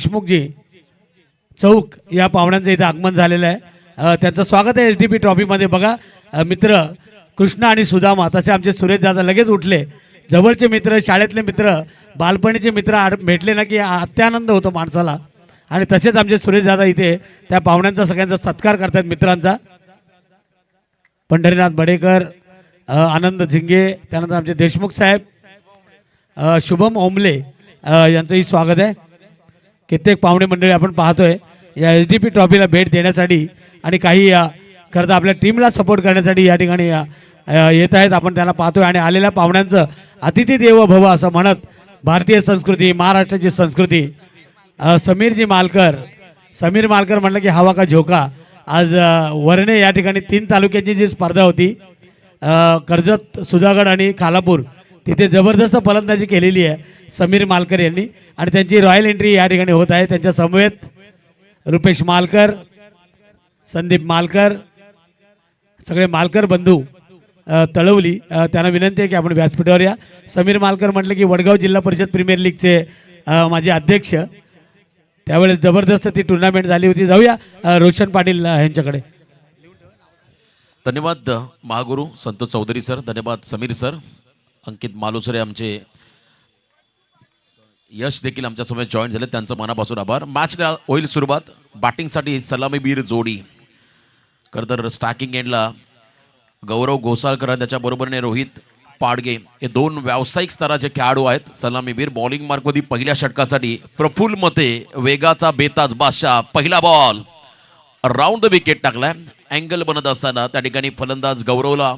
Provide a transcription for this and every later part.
देशमुखजी चौक या पाहुण्यांचं इथे आगमन झालेलं आहे। त्यांचं स्वागत आहे SDP ट्रॉफीमध्ये। बघा मित्र कृष्णा आणि सुदामा, तसे आमचे सुरेश दादा लगेच उठले। जवळचे मित्र, शाळेतले मित्र, बालपणीचे मित्र भेटले ना की अत्यानंद होतो माणसाला। आणि तसेच आमचे सुरेश दादा इथे त्या पाहुण्यांचा सगळ्यांचा सत्कार करतात मित्रांचा। पंढरीनाथ बडेकर, आनंद झिंगे, त्यानंतर आमचे देशमुख साहेब, शुभम ओमले यांचंही स्वागत आहे। कित्येक पाहुणे मंडळी आपण पाहतोय या SDP ट्रॉफीला भेट देण्यासाठी आणि काही करता आपल्या टीमला सपोर्ट करण्यासाठी या ठिकाणी येत आहेत। आपण त्यांना पाहतोय आणि आलेल्या पाहुण्यांचं अतिथी देवो भव असं म्हणत भारतीय संस्कृती, महाराष्ट्राची संस्कृती, समीर मालकर म्हटलं की हवा का झोका। आज वरणे या ठिकाणी 3 तालुक्यांची जी स्पर्धा होती, कर्जत, सुधागड आणि खालापूर, तिथे जबरदस्त फलंदाजी केलेली आहे समीर मालकर यांनी आणि त्यांची रॉयल एंट्री या ठिकाणी होत आहे। त्यांच्या समवेत रुपेश मालकर, संदीप मालकर, सगळे मालकर बंधू तळवली। त्यांना विनंती आहे की आपण व्यासपीठावर या। समीर मालकर म्हटलं की वडगाव जिल्हा परिषद प्रीमियर लीगचे माजी अध्यक्ष, त्यावेळेस जबरदस्त ती टुर्नामेंट झाली होती। जाऊया रोशन पाटील यांच्याकडे। धन्यवाद महागुरु संतोष चौधरी सर, धन्यवाद समीर सर, अंकित मालुसरे, आमचे यश देखील आमच्या समोर जॉईन झाले, त्यांचं मनापासून आभार। मॅचला होईल सुरुवात। बॅटिंगसाठी सलामीवीर जोडी, खरं तर स्टॅकिंग एंडला गौरव घोसाळकर आणि त्याच्याबरोबरने रोहित पाडगे हे 2 व्यावसायिक स्तराचे खेळाडू आहेत सलामीवीर। बॉलिंग मार्कमध्ये पहिल्या षटकासाठी प्रफुल्ल मते, वेगाचा बेताज बादशाह, पहिला बॉल राऊंड द विकेट टाकलाय। अँगल बनत असताना त्या ठिकाणी फलंदाज गौरवला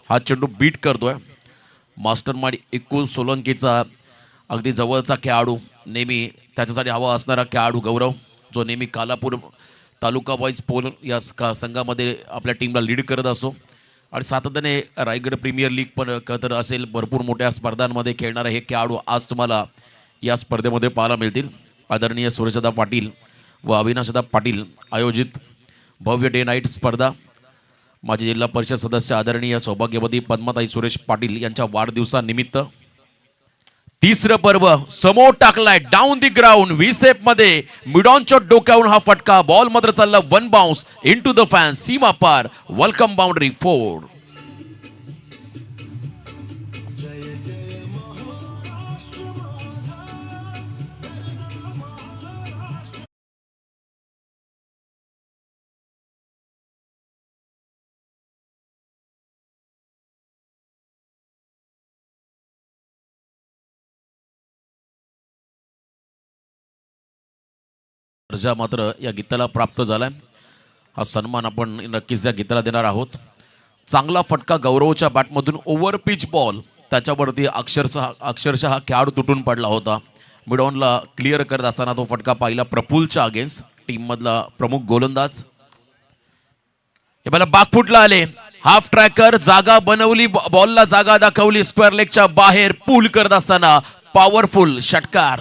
हा चेंडू बीट करतोय। मास्टर माइंड इक्कू सोलंकीचा अगदी जवळचा खेळाडू, नेहमी त्याच्यासाठी हवा असणारा खेळाडू गौरव, जो नेहमी कालापूर तालुका वाईज पोल या संघामध्ये आपल्या टीमला लीड करत असतो आणि सातत्याने रायगड प्रीमियर लीग पण तर असेल, भरपूर मोठ्या स्पर्धांमध्ये खेळणारे हे खेळाडू आज तुम्हाला या स्पर्धेमध्ये पाहायला मिळतील। आदरणीय सुरेशदा पाटील व अविनाशदा पाटील आयोजित भव्य डे नाईट स्पर्धा, माजी जिल्हा परिषद सदस्य आदरणीय सौभाग्यवती पद्माताई सुरेश पाटील यांच्या वाढदिवसानिमित्त तिसरं पर्व समोर टाकलाय डाऊन दी ग्राउंड व्हीसेप मध्ये। मिडॉनच्या डोक्यावरून हा फटका, बॉल मात्र चालला 1 बाउन्स इनटू द फॅन, सीमा पार, वेलकम बाउंड्री 4। दर्जा मात्र या गीताला प्राप्त झालाय। हा सन्मान आपण नक्कीच या गीताला देणार आहोत। चांगला फटका गौरवच्या बॅटमधून ओव्हर पिच बॉल, त्याच्यावरती अक्षरशः हा खेळाडू तुटून पडला होता। मिडॉनला क्लिअर करत असताना तो फटका पाहिला प्रफुल्लच्या अगेन्स्ट, टीममधला प्रमुख गोलंदाज। हे मला बॅकफुटला आले, हाफ ट्रॅकर जागा बनवली, बॉलला जागा दाखवली, स्क्वेअर लेगच्या बाहेर पूल करत असताना पॉवरफुल षटकार।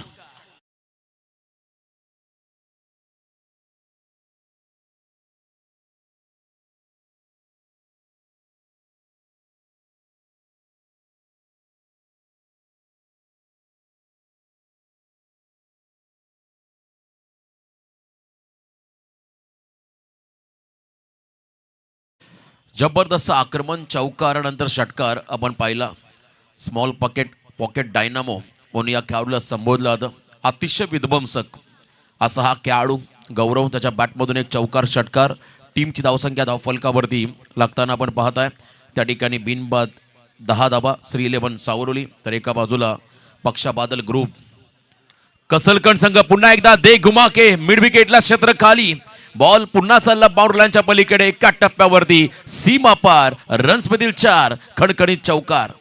जबरदस्त आक्रमण, चौकारानंतर षटकार आपण पाहिला। स्मॉल पॉकेट डायनामो म्हणून या खेळाडूला संबोधलं जातं। अतिशय विध्वंसक असा हा खेळाडू गौरव, त्याच्या बॅटमधून एक चौकार षटकार, टीमची धावसंख्या धावफलकावरती लागताना आपण पाहताय। त्या ठिकाणी बिनबाद 10 धावा श्री 11 सावरोली, तर एका बाजूला पक्षा बादल ग्रुप। कसलकण संघ पुन्हा एकदा दे घुमा के मिड विकेटला क्षेत्र खाली, बॉल पुन्हा चालला बाउंड्री लाईनच्या पलीकडे, एका टप्प्यावरती सीमा पार, रन्स मधील 4, खणखणीत चौकार।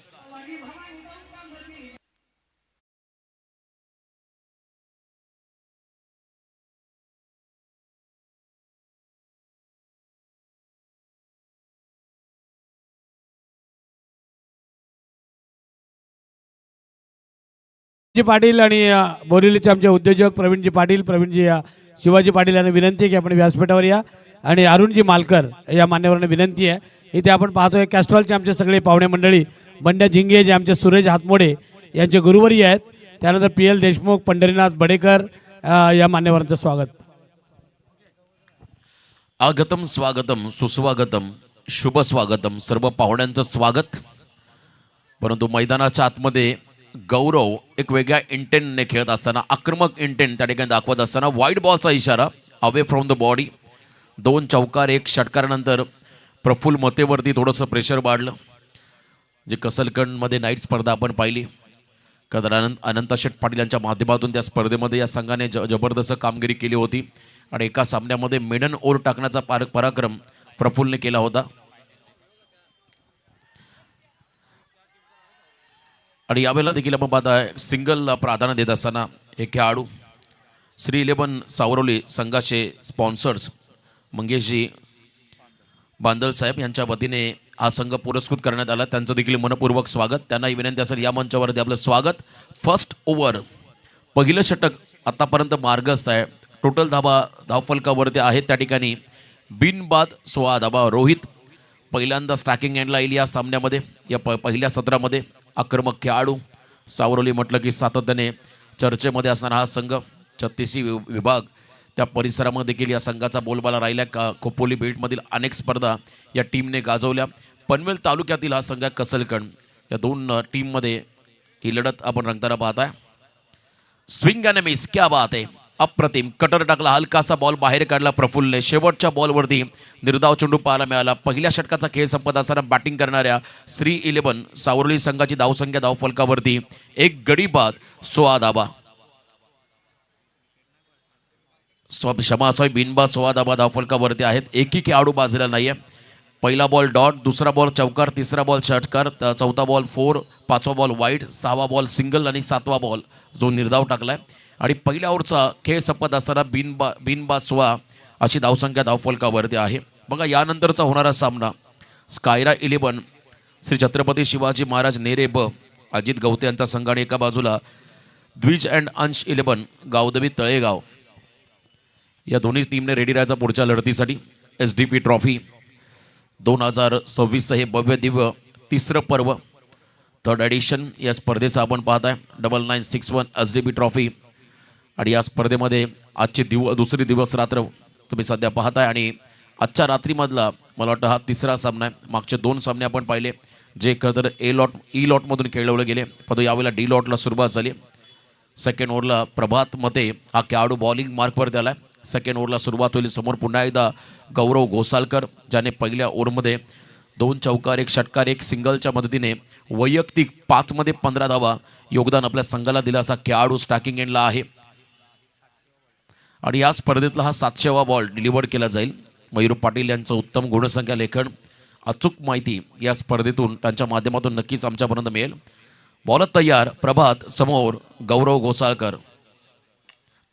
पाटील आणि बोरिवलीचे आमचे उद्योजक प्रवीणजी शिवाजी पाटील यांना विनंती आहे की आपण व्यासपीठावर या। आणि अरुणजी मालकर या मान्यवरांना विनंती आहे। इथे आपण पाहतोय कॅस्ट्रॉलचे आमचे सगळे पाहुणे मंडळी, बंड्या झिंगे जे आमचे सुरेश हातमोडे यांचे गुरुवर्य आहेत, त्यानंतर PL देशमुख, पंढरीनाथ बडेकर, या मान्यवरांचं स्वागत. आगतम स्वागतम सुस्वागतम शुभ स्वागतम सर्व पाहुण्यांचं स्वागत. परंतु मैदानाच्या आतमध्ये गौरव एक वेगळ्या इंटेंटने खेळत असताना, आक्रमक इंटेंट त्या ठिकाणी दाखवत असताना वाईड बॉलचा इशारा अवे फ्रॉम द बॉडी. 2 चौकार 1 षटकारानंतर प्रफुल्ल मतेवरती थोडंसं प्रेशर वाढलं. जे कसलकंडमध्ये नाईट स्पर्धा आपण पाहिली, तर अनंत शेठ पाटील यांच्या माध्यमातून त्या स्पर्धेमध्ये या संघाने जबरदस्त कामगिरी केली होती आणि एका सामन्यामध्ये मेडन ओव्हर टाकण्याचा पराक्रम प्रफुल्लने केला होता. आणि यावेळेला देखील आपण पाहताय सिंगलला प्राधान्य देत असताना हे खेळाडू श्री 11 सावरोली संघाचे स्पॉन्सर्स मंगेशजी बांदल साहेब यांच्या वतीने हा संघ पुरस्कृत करण्यात आला. त्यांचं देखील मनपूर्वक स्वागत. त्यांनाही विनंती असेल या मंचावरती आपलं स्वागत. फर्स्ट ओव्हर पहिलं षटक आतापर्यंत मार्गस्थ आहे. टोटल धावफलकावरती आहेत त्या ठिकाणी बिनबाद 16 धावा. रोहित पहिल्यांदा स्ट्रायकिंग एंडला येईल या सामन्यामध्ये. या पहिल्या सत्रामध्ये आक्रमक खेळाडू सावरोली म्हटलं की सातत्याने चर्चेमध्ये असणारा हा संघ 36 विभाग त्या परिसरामध्ये देखील या संघाचा बोलबाला राहिला. खोपोली बेल्टमधील अनेक स्पर्धा या टीमने गाजवल्या. पनवेल तालुक्यातील हा संघ कसलकंड या 2 टीममध्ये ही लढत आपण रंगताना पाहताय. स्विंग अँड मिस, क्या बात आहे, अप्रतिम. कटर टाकला, हलकासा बॉल बाहेर काढला प्रफुल्लने. शेवटच्या बॉलवरती निर्धाव चेंडू पाहायला मिळाला. पहिल्या षटकाचा खेळ संपत असताना बॅटिंग करणाऱ्या श्री 11 सावरोली संघाची धावसंख्या धावफलकावरती 1 गडी बाद 16 धावा. क्षमा असावी, बिनबाद 16 धावा धावफलकावरती आहेत. एकही खेळाडू बाजलेला नाहीये. पहिला बॉल डॉट, दुसरा बॉल चौकार, तिसरा बॉल षटकार, चौथा बॉल 4, 5वा बॉल वाईड, 6वा बॉल सिंगल आणि 7वा बॉल जो निर्धाव टाकलाय. आणि पहिल्या ओव्हरचा खेळ संपत असताना बिनबाद 16 अशी धावसंख्या धावफलकावरती आहे. बघा यानंतरचा होणारा सामना स्कायरा 11 श्री छत्रपती शिवाजी महाराज नेरे ब अजित गवते यांचा संघ आणि एका बाजूला द्विज अँड अंश 11 गावदेवी तळेगाव या दोन्ही टीमने रेडी राहायचा पुढच्या लढतीसाठी. SDP ट्रॉफी 2026 हे भव्य दिव्य तिसरं पर्व, 3rd एडिशन या स्पर्धेचं आपण पाहताय. 9961 SDP ट्रॉफी. आणि या स्पर्धेमध्ये आजचे दुसरी दिवस रात्र तुम्ही सध्या पाहताय. आणि आजच्या रात्रीमधला मला वाटतं हा तिसरा सामना आहे. मागचे 2 सामने आपण पाहिले जे खरं तर ई लॉटमधून खेळवले गेले, परंतु यावेळेला डी लॉटला सुरुवात झाली. सेकंड ओव्हरला प्रभात मते हा खेळाडू बॉलिंग मार्कवरती आला. सेकंड ओव्हरला सुरुवात होईल. समोर पुन्हा एकदा गौरव घोसालकर ज्याने पहिल्या ओव्हरमध्ये 2 चौकार 1 षटकार 1 सिंगलच्या मदतीने वैयक्तिक 5 मध्ये 15 धावा योगदान आपल्या संघाला दिला असा खेळाडू स्ट्रायकिंग एंडला आहे. आणि या स्पर्धेतला हा 700वा बॉल डिलिव्हर केला जाईल. मयूर पाटील यांचं उत्तम गुणसंख्या लेखन, अचूक माहिती या स्पर्धेतून त्यांच्या माध्यमातून नक्कीच आमच्यापर्यंत मिळेल. बॉल तयार, प्रभात समोर, गौरव घोसाळकर.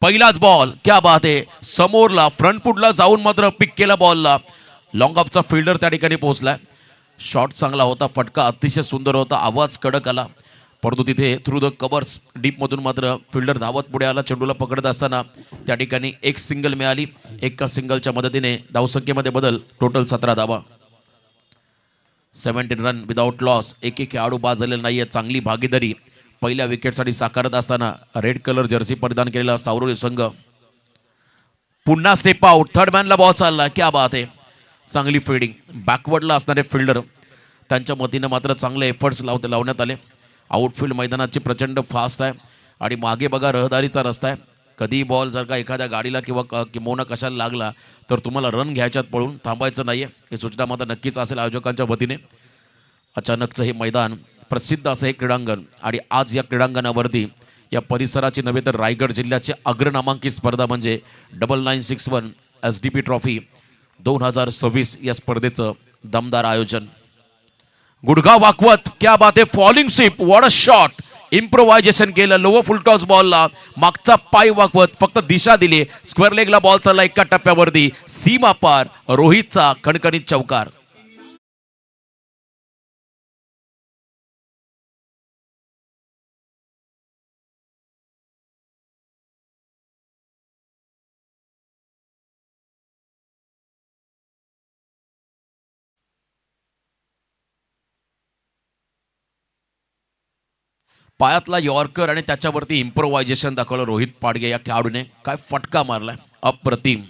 पहिलाच बॉल, क्या बात आहे, समोरला फ्रंट फुटला जाऊन मात्र पिक केला बॉलला. लॉंग ऑफचा फिल्डर त्या ठिकाणी पोहोचलाय. शॉट चांगला होता, फटका अतिशय सुंदर होता, आवाज कडक आला, परंतु तिथे थ्रू द कव्हर्स डीपमधून मात्र फिल्डर धावत पुढे आला. चेंडूला पकडत असताना त्या ठिकाणी 1 सिंगल मिळाली. एका सिंगलच्या मदतीने धावसंख्येमध्ये बदल, टोटल 17 धावा. 17 रन विदाउट लॉस. एकही खेळाडू बाद झालेला नाहीये. चांगली भागीदारी पहिल्या विकेटसाठी साकारत असताना रेड कलर जर्सी परिधान केलेला सावरोली संघ. पुन्हा स्टेप आउट, थर्ड मॅनला बॉल चालला, क्या बात आहे, चांगली फिल्डिंग. बॅकवर्डला असणारे फिल्डर त्यांच्या मतीनं मात्र चांगले एफर्ट्स लावण्यात आले. आउटफील्ड मैदानाची प्रचंड फास्ट आहे आणि मागे बघा रहदारीचा रस्ता आहे. कधी बॉल जर का एखाद्या गाडीला किंवा किंवा कशाला लागला तर तुम्हाला रन घ्यायच्यात, पळून थांबायचं नाही आहे. ही सूचना मात्र नक्कीच असेल आयोजकांच्या वतीने. अचानकचं हे मैदान प्रसिद्ध असं हे क्रीडांगण आणि आज या क्रीडांगणावरती या परिसराची नव्हे तर रायगड जिल्ह्याची अग्रनामांकित स्पर्धा म्हणजे 9961 SDP ट्रॉफी 2026 या स्पर्धेचं दमदार आयोजन. गुडघा वाकवत, क्या बात आहे, falling sweep, what a shot, improvisation केलं लोअर फुलटॉस बॉलला, मागचा पाय वाकवत फक्त दिशा दिली. स्क्वेअर लेगला बॉल चालला एका टप्प्यावरती, सीमा पार, रोहितचा खणखणीत चौकार. पायातला यॉर्कर आणि त्याच्यावरती इम्प्रोव्हायझेशन दाखवलं रोहित पाडगे या खेळाडूने. काय फटका मारलाय, अप्रतिम.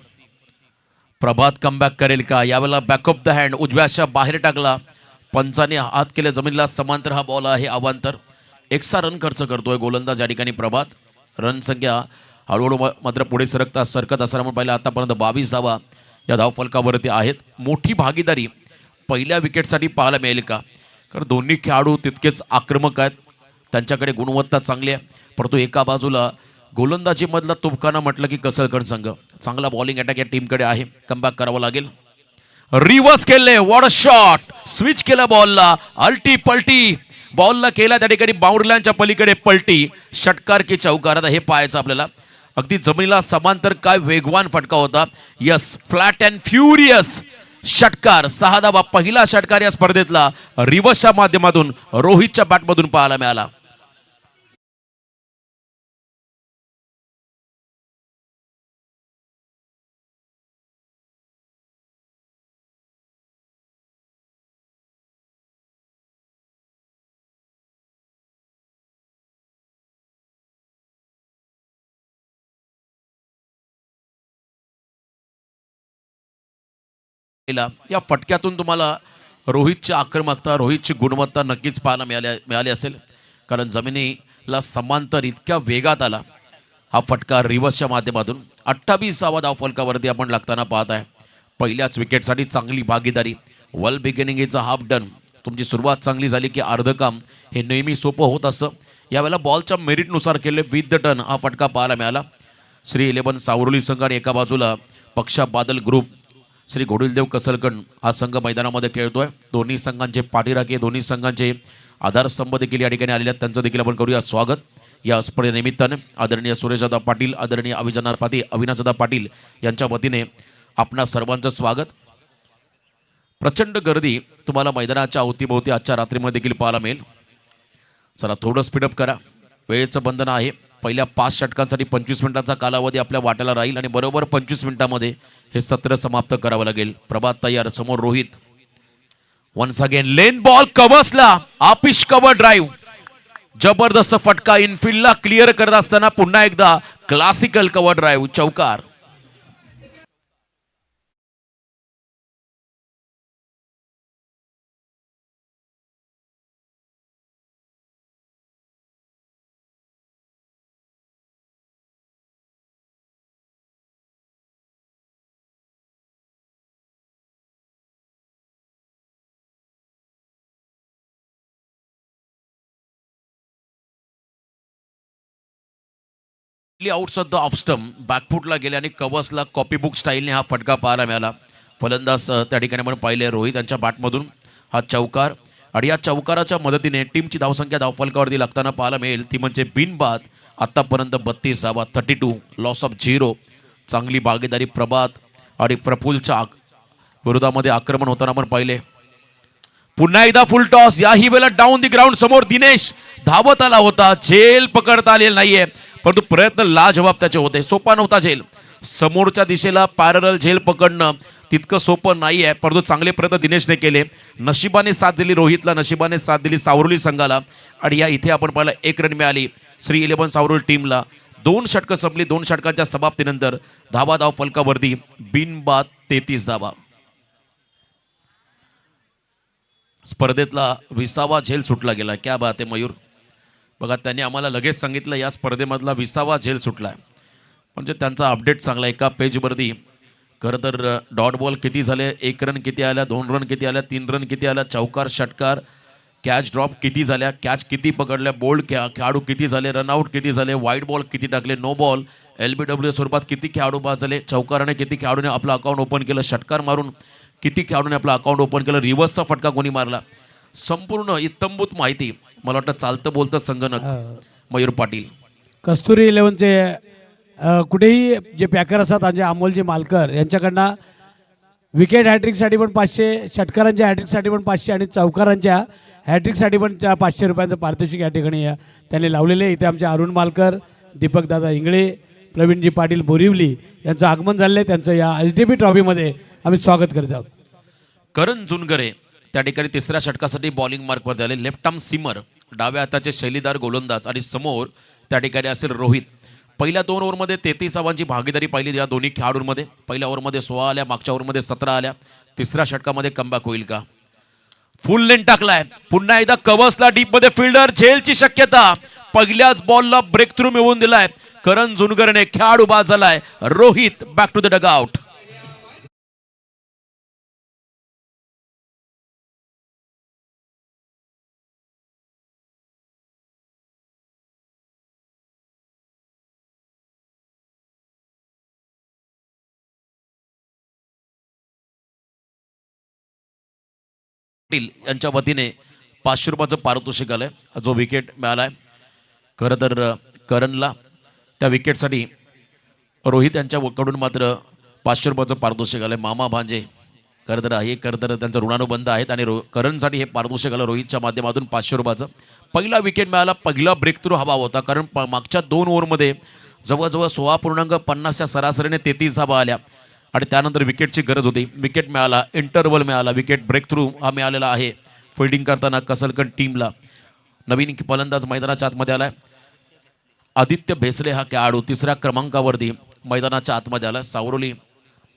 प्रभात कमबॅक करेल का? यावेळेला बॅकअप द हँड उजव्याच्या बाहेर टाकला, पंचाने हात केले जमिनीला समांतर. हा बॉल आहे अवांतर. 1 रन खर्च करतोय गोलंदाज या ठिकाणी प्रभात. रन संख्या हळूहळू मात्र पुढे सरकत असताना आपण पाहिलं आतापर्यंत 22 धावा या धावफलकावरती आहेत. मोठी भागीदारी पहिल्या विकेटसाठी पाहायला मिळेल का? कारण दोन्ही खेळाडू तितकेच आक्रमक आहेत, त्यांच्याकडे गुणवत्ता चांगली आहे. परंतु एका बाजूला गोलंदाजीमधला तुपखाना म्हटलं की कसरकण संघ. चांगला बॉलिंग अटॅक या टीमकडे आहे, कमबॅक करावं लागेल. रिव्हर्स केले, वॉट अ शॉट. स्विच केला बॉलला, अल्टी पलटी बॉलला केला त्या ठिकाणी बाउंड्री लाईनच्या पलीकडे पलटी. षटकार की चौकार, आता हे पाहायचं आपल्याला. अगदी जमिनीला समांतर काय वेगवान फटका होता. यस, फ्लॅट अँड फ्युरियस षटकार. 6 धावा पहिला षटकार या स्पर्धेतला रिव्हर्सच्या माध्यमातून रोहितच्या बॅटमधून पाहायला मिळाला. या फटक्यातून तुम्हाला रोहितची आक्रमकता, रोहितची गुणवत्ता नक्कीच पाहायला मिळाली असेल. कारण जमिनीला समांतर इतक्या वेगात आला हा फटका रिव्हर्सच्या माध्यमातून. 28वा धावफलकावरती आपण लागताना पाहत आहे. पहिल्याच विकेटसाठी चांगली भागीदारी. Well beginning is a half done. तुमची सुरुवात चांगली झाली की अर्ध काम हे नेहमी सोपं होत असं. यावेळेला बॉलच्या मेरिटनुसार केले विथ द टर्न हा फटका पाहायला मिळाला. श्री 11 सावरोली संघ आणि एका बाजूला पक्षा बादल ग्रुप श्री घोडीलदेव कसलकण हा संघ मैदानामध्ये खेळतोय. दोन्ही संघांचे पाठीराखे, दोन्ही संघांचे आधारस्तंभ देखील या ठिकाणी आलेले आहेत, त्यांचं देखील आपण करूया स्वागत. या स्पर्धेनिमित्तानं आदरणीय सुरेशदादा पाटील, आदरणीय अविनाशदादा पाटील यांच्या वतीने आपणा सर्वांचं स्वागत. प्रचंड गर्दी तुम्हाला मैदानाच्या अवतीभोवती आजच्या रात्रीमध्ये देखील पाहायला मिळेल. चला थोडं स्पीडअप करा, वेळेचं बंधन आहे. पहिल्या 5 षटकांसाठी 25 मिनिटांचा कालावधी आपल्या वाट्याला राहील आणि बरोबर 25 मिनिटांमध्ये हे सत्र समाप्त करावं लागेल. प्रभात तयार, समोर रोहित. वन्स अगेन लेन बॉल कव्हर्सला, आपिश कव्हर ड्राईव्ह. जबरदस्त फटका इनफिल्डला क्लिअर करत असताना पुन्हा एकदा क्लासिकल कव्हर ड्राईव्ह, चौकार. Outside of the off stump, बॅकफुटला गेले आणि कव्हर्सला कॉपीबुक स्टाईलने हा फटका पाहायला मिळाला. फलंदाज त्या ठिकाणी आपण पाहिले रोहित यांच्या बॅटमधून हा चौकार. आणि या चौकाराच्या मदतीने टीमची धावसंख्या धावफलकावरती लागताना पाहायला मिळेल ती म्हणजे बिनबाद. आत्तापर्यंत 32 धावा, 32, लॉस ऑफ 0. चांगली भागीदारी प्रभात आणि प्रफुल्लच्या विरोधामध्ये आक्रमण होताना आपण पाहिले. पुन्हा एकदा फुल टॉस, याही वेळेला डाऊन दी ग्राउंड. समोर दिनेश धावत आला होता, झेल पकडता आलेला नाहीये, परंतु प्रयत्न लाजवाब त्याचे होते. सोपा नव्हता झेल. समोरच्या दिशेला पॅरल झेल पकडणं तितकं सोपं नाही आहे, परंतु चांगले प्रयत्न दिनेशने केले. नशिबाने साथ दिली रोहितला, नशिबाने साथ दिली सावरोली संघाला. आणि या इथे आपण पाहिलं 1 रन मिळाली श्री 11 सावरोली टीमला. 2 षटकं संपली. 2 षटकांच्या समाप्तीनंतर धाव फलकावरती बिनबाद 33 धावा. स्पर्धेतला 20वा झेल सुटला गेला. क्या बात आहे मयूर. बघा त्यांनी आम्हाला लगेच सांगितलं या स्पर्धेमधला 20वा झेल सुटला. म्हणजे त्यांचा अपडेट चांगला. एका पेजवरती खरं तर डॉट बॉल किती झाले, 1 रन किती आल्या, 2 रन किती आल्या, 3 रन किती आल्या, चौकार षटकार, कॅच ड्रॉप किती झाल्या, कॅच किती पकडल्या, बोल्ड खेळाडू किती झाले, रनआउट किती झाले, वाईट बॉल किती टाकले, नो बॉल, LBW स्वरूपात किती खेळाडू बाद झाले, चौकाराने किती खेळाडूने आपलं अकाउंट ओपन केलं, षटकार मारून किती खेळाडूने आपलं अकाउंट ओपन केलं, रिव्हर्सचा फटका कोणी मारला, संपूर्ण इत्तंभूत माहिती. मला वाटतं चालतं बोलतं संगणक मयूर पाटील. कस्तुरी 11चे कुठेही जे पॅकर असतात म्हणजे अमोलजी मालकर यांच्याकडनं विकेट हॅट्रिकसाठी पण 500, षटकारांच्या हॅट्रिकसाठी पण 500 आणि चौकारांच्या हॅट्रिकसाठी पण 500 रुपयांचं पारितोषिक या ठिकाणी त्यांनी लावलेले. इथे आमचे अरुण मालकर, दीपकदादा इंगळे, प्रवीणजी पाटील बोरिवली यांचं आगमन झालं. त्यांचं या SDP ट्रॉफीमध्ये आम्ही स्वागत करत आहोत. करण जुनगरे त्या ठिकाणी 3ऱ्या षटकासाठी बॉलिंग मार्कवर आले. लेफ्ट आर्म सीमर डाव्या हाताचे शैलीदार गोलंदाज आणि समोर त्या ठिकाणी असेल रोहित. पहिल्या 2 ओव्हरमध्ये 33 धावांची भागीदारी पाहिली या दोन्ही खेळाडूंमध्ये. पहिल्या ओव्हरमध्ये 16 आल्या, मागच्या ओव्हरमध्ये 17 आल्या. तिसऱ्या षटकामध्ये कमबॅक होईल का? फुल लेन टाकलाय, पुन्हा एकदा कव्हर्सला डीप मध्ये फिल्डर झेलची शक्यता. पहिल्याच बॉलला ब्रेक थ्रू मिळवून दिलाय करण जुनगरने. खेळाडू बाद झालाय. Rohit back to the dugout. Patil यांच्या वतीने 500 रुपयाचं पारितोषिक आलंय, जो विकेट मिळालाय. खरं तर करणला त्या विकेटसाठी रोहित यांच्याकडून मात्र 500 रुपयाचं पारितोषिक आलंय. मामा भांजे खरं तर त्यांचं ऋणानुबंध आहेत आणि करणसाठी हे पारितोषिक आलं रोहितच्या माध्यमातून 500 रुपयाचं. पहिला विकेट मिळाला, पहिला ब्रेक थ्रू हवा होता, कारण मागच्या 2 ओव्हरमध्ये जवळजवळ 16.50 या सरासरीने 33 धावा आल्या आणि त्यानंतर विकेटची गरज होती. विकेट मिळाला, इंटरवल मिळाला, विकेट ब्रेक थ्रू हा मिळालेला आहे. फिल्डिंग करताना कसलकन टीमला. नवीन फलंदाज मैदानाच्या आतमध्ये आलाय. आदित्य भेसले हा खेळाडू 3ऱ्या क्रमांकावरती मैदानाच्या आतमध्ये आला. सावरोली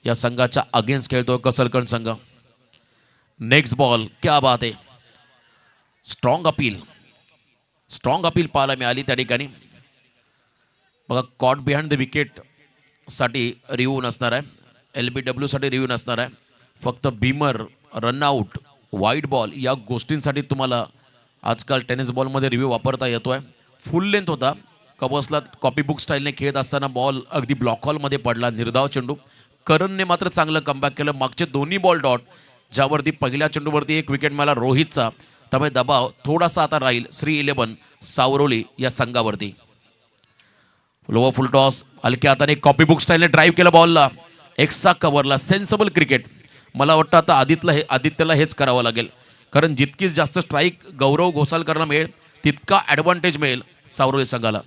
या संघाच्या अगेन्स्ट खेळतोय कसलकन संघ. नेक्स्ट बॉल, क्या बात आहे. स्ट्रॉंग अपील पाहायला मिळाली त्या ठिकाणी. बघा, कॉट बिहाइंड द विकेट साठी रिव्ह्यू नसणार आहे, LBW साठी रिव्ह्यू नसणार आहे. फक्त बीमर, रनआउट, वाईड बॉल या गोष्टींसाठी तुम्हाला आजकाल टेनिस बॉलमध्ये रिव्ह्यू वापरता येतोय. फुल लेंथ होता. कबसला कॉपीबुक स्टाईलने खेळत असताना बॉल अगदी ब्लॉक हॉलमध्ये पडला. निर्धाव चेंडू. करणने मात्र चांगलं कमबॅक केलं. मागचे दोन्ही बॉल डॉट, ज्यावरती पहिल्या चेंडूवरती एक विकेट मिळाला रोहितचा. त्यामुळे दबाव थोडासा आता राहील श्री 11 सावरोली या संघावरती. लोअर फुल टॉस, हलक्या हाताने कॉपीबुक स्टाईलने ड्राईव्ह केला बॉलला. एक्सा कव्हरला. Sensible cricket. मला वाटतं आता आदित्यला हेच करावं लागेल, कारण जितकीच जास्त स्ट्राईक गौरव घोसालकरला मिळेल तितका ॲडव्हान्टेज मिळेल सावरोली संघाला.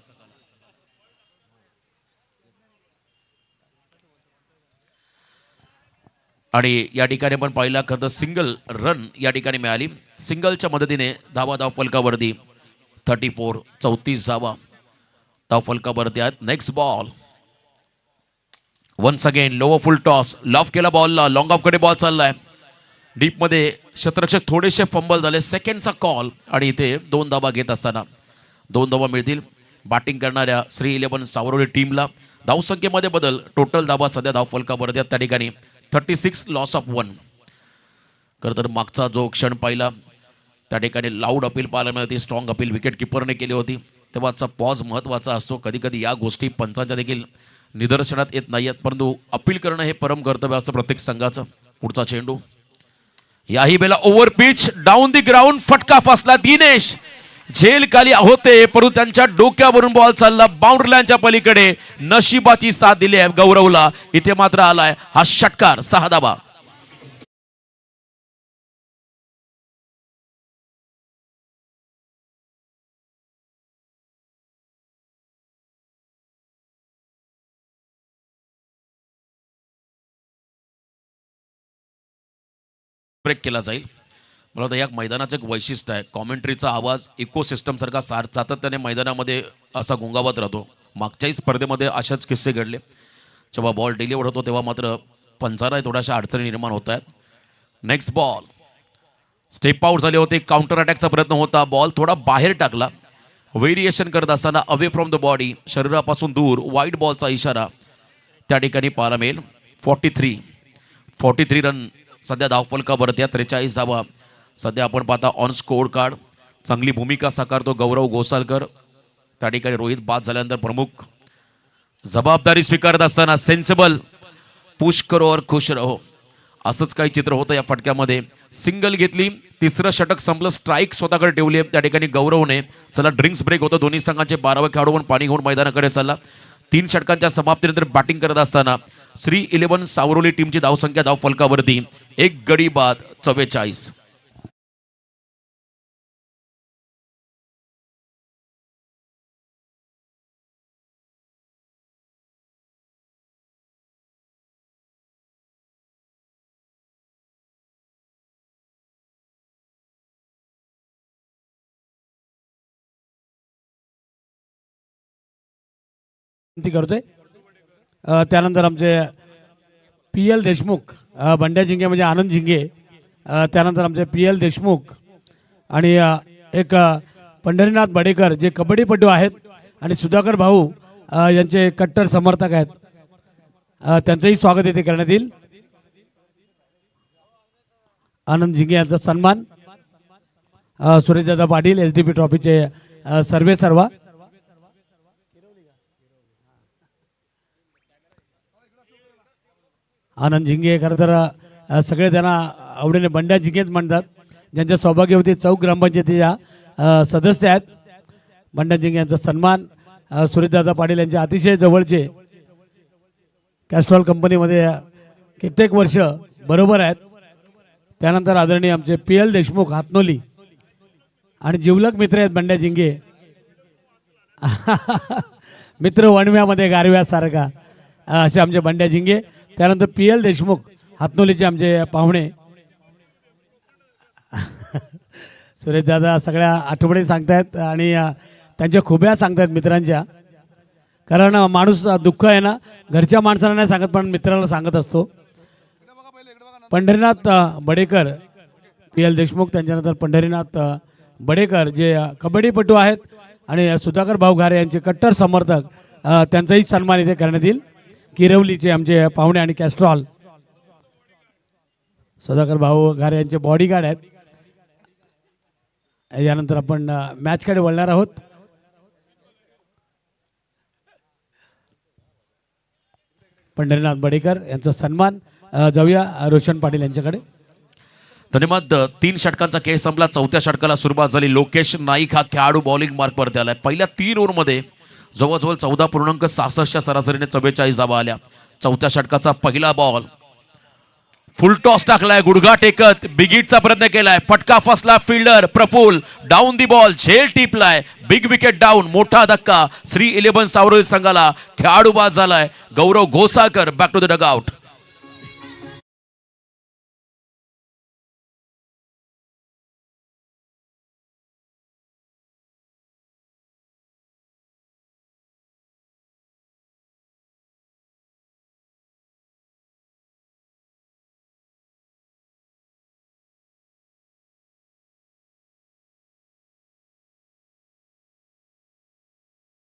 आणि या ठिकाणी पण पाहिला खरं तर सिंगल रन या ठिकाणी मिळाली. सिंगलच्या मदतीने धाव फलकावरती 34 धावा धाव फलकावरती आहेत. Next ball, once again lower full toss. Loft केला बॉलला, लॉंग ऑफ कडे बॉल चाललाय. डीपमध्ये क्षेत्ररक्षक थोडेसे फंबल झाले. सेकंडचा कॉल आणि इथे 2 धावा घेत असताना 2 धावा मिळतील बॅटिंग करणाऱ्या श्री 11 सावरोली टीमला. धावसंख्येमध्ये बदल. टोटल धावा सध्या धाव फलकावरती त्या ठिकाणी 36, लॉस ऑफ 1. खरं तर मागचा जो क्षण पाहिला त्या ठिकाणी लाऊड अपील पाहायला मिळते. स्ट्रॉंग अपील विकेट किपरने केली होती. तेव्हाचा पॉज महत्त्वाचा असतो. कधी कधी या गोष्टी पंचांच्या देखील निदर्शनात येत नाही आहेत, परंतु अपील करणं हे परम कर्तव्य असतं प्रत्येक संघाचं. पुढचा चेंडू, याही बेला over pitch, down the ground. फटका फसला. दिनेश झेल खाली होते, परंतु त्यांच्या डोक्यावरून बॉल चालला बाउंड्री लाईनच्या पलीकडे. नशिबाची साथ दिली आहे गौरवला. इथे मात्र आलाय हा षटकार. 6 धावा. ब्रेक केला जाईल. मला वाटतं या मैदानाचं एक वैशिष्ट्य आहे, कॉमेंट्रीचा आवाज इकोसिस्टम सारखा सातत्याने मैदानामध्ये असा गुंगावत राहतो. मागच्याही स्पर्धेमध्ये अशाच किस्से घडले. जेव्हा बॉल डिलिव्हर होतो तेव्हा मात्र पंचांना थोड्याशा अडचणी निर्माण होत आहेत. नेक्स्ट बॉल, स्टेप आउट झाले होते. काउंटर अटॅकचा प्रयत्न होता. बॉल थोडा बाहेर टाकला. व्हेरिएशन करत असताना अवे फ्रॉम द बॉडी, शरीरापासून दूर, वाईड बॉलचा इशारा त्या ठिकाणी पाहायला मिळेल. 43 रन सध्या धावफलकावरती. 43 धावा सध्या आपण पाहता ऑन स्कोर कार्ड. चांगली भूमिका साकारतो गौरव घोसालकर. त्या ठिकाणी रोहित बाद झाल्यानंतर प्रमुख जबाबदारी स्वीकारत असताना सेन्सिबल, पुश करो और खुश रहो, असंच काही चित्र होतं या फटक्यामध्ये. सिंगल घेतली. 3रं षटक संपलं. स्ट्राईक स्वतःकडे ठेवली आहे त्या ठिकाणी गौरवने. चला, ड्रिंक्स ब्रेक होतं. दोन्ही संघांचे 12वे खेळाडू पण पाणी घेऊन मैदानाकडे चालला. 3 षटकांच्या समाप्तीनंतर बॅटिंग करत असताना श्री 11 सावरोली टीमची धावसंख्या धाव फलकावरती 1 गडी बाद 44. विनंती करतोय. त्यानंतर आमचे PL देशमुख, बंड्या झिंगे म्हणजे आनंद झिंगे, त्यानंतर आमचे PL देशमुख आणि एक पंढरीनाथ बडेकर जे कबड्डीपटू आहेत आणि सुधाकर भाऊ यांचे कट्टर समर्थक आहेत. त्यांचंही स्वागत येथे करण्यात येईल. आनंद झिंगे यांचा सन्मान, सुरेशदादा पाटील SDP ट्रॉफीचे सर्वे सर्वा. आनंद झिंगे खरं तर सगळे त्यांना आवडीने बंड्या झिंगेच म्हणतात, ज्यांच्या सौभाग्यवती चौक ग्रामपंचायतीच्या सदस्य आहेत. बंड्या झिंगे यांचा सन्मान, सुरेशदादा पाटील यांचे अतिशय जवळचे, कॅस्ट्रॉल कंपनीमध्ये कित्येक वर्ष बरोबर आहेत. त्यानंतर आदरणीय आमचे PL देशमुख हातनोली आणि जिवलक मित्र आहेत बंड्या झिंगे. मित्र वणव्यामध्ये गारव्यासारखा असे आमचे बंड्या झिंगे. त्यानंतर PL देशमुख हातनोलीचे आमचे पाहुणे सुरेशदादा सगळ्या आठवणी सांगतायत आणि त्यांच्या खुब्या सांगतायत मित्रांच्या. कारण माणूस दुःख आहे ना घरच्या माणसाला नाही सांगत पण मित्राला सांगत असतो. पंढरीनाथ बडेकर, PL देशमुख, त्यांच्यानंतर पंढरीनाथ बडेकर जे कबड्डीपटू आहेत आणि सुधाकर भाऊ घारे यांचे कट्टर समर्थक, त्यांचाही सन्मान इथे करण्यात येईल. किरवलीचे आमचे पाहुणे आणि कॅस्ट्रॉल सुधाकर भाऊ घारे यांचे बॉडीगार्ड आहेत. यानंतर आपण मॅचकडे वळणार आहोत. पंढरीनाथ बडेकर यांचा सन्मान. जाऊया रोशन पाटील यांच्याकडे. धन्यवाद. 3 षटकांचा खेळ संपला. 4थ्या षटकाला सुरुवात झाली. लोकेश नाईक हा खेळाडू बॉलिंग मार्कवरती आलाय. पहिल्या 3 ओव्हरमध्ये जवळजवळ 14.66 सरासरीने 44 धावा आल्या. 4थ्या षटकाचा पहिला बॉल फुल टॉस टाकलाय, गुडघा टेकत बिगिटचा प्रयत्न केलाय, फटका फसला. Fielder Praful down the ball, झेल टिपलाय, बिग विकेट डाऊन. मोठा धक्का श्री 11 सावरोली संघाला. खेळाडू बाद झालाय. Gaurav Ghosalkar back to the dugout.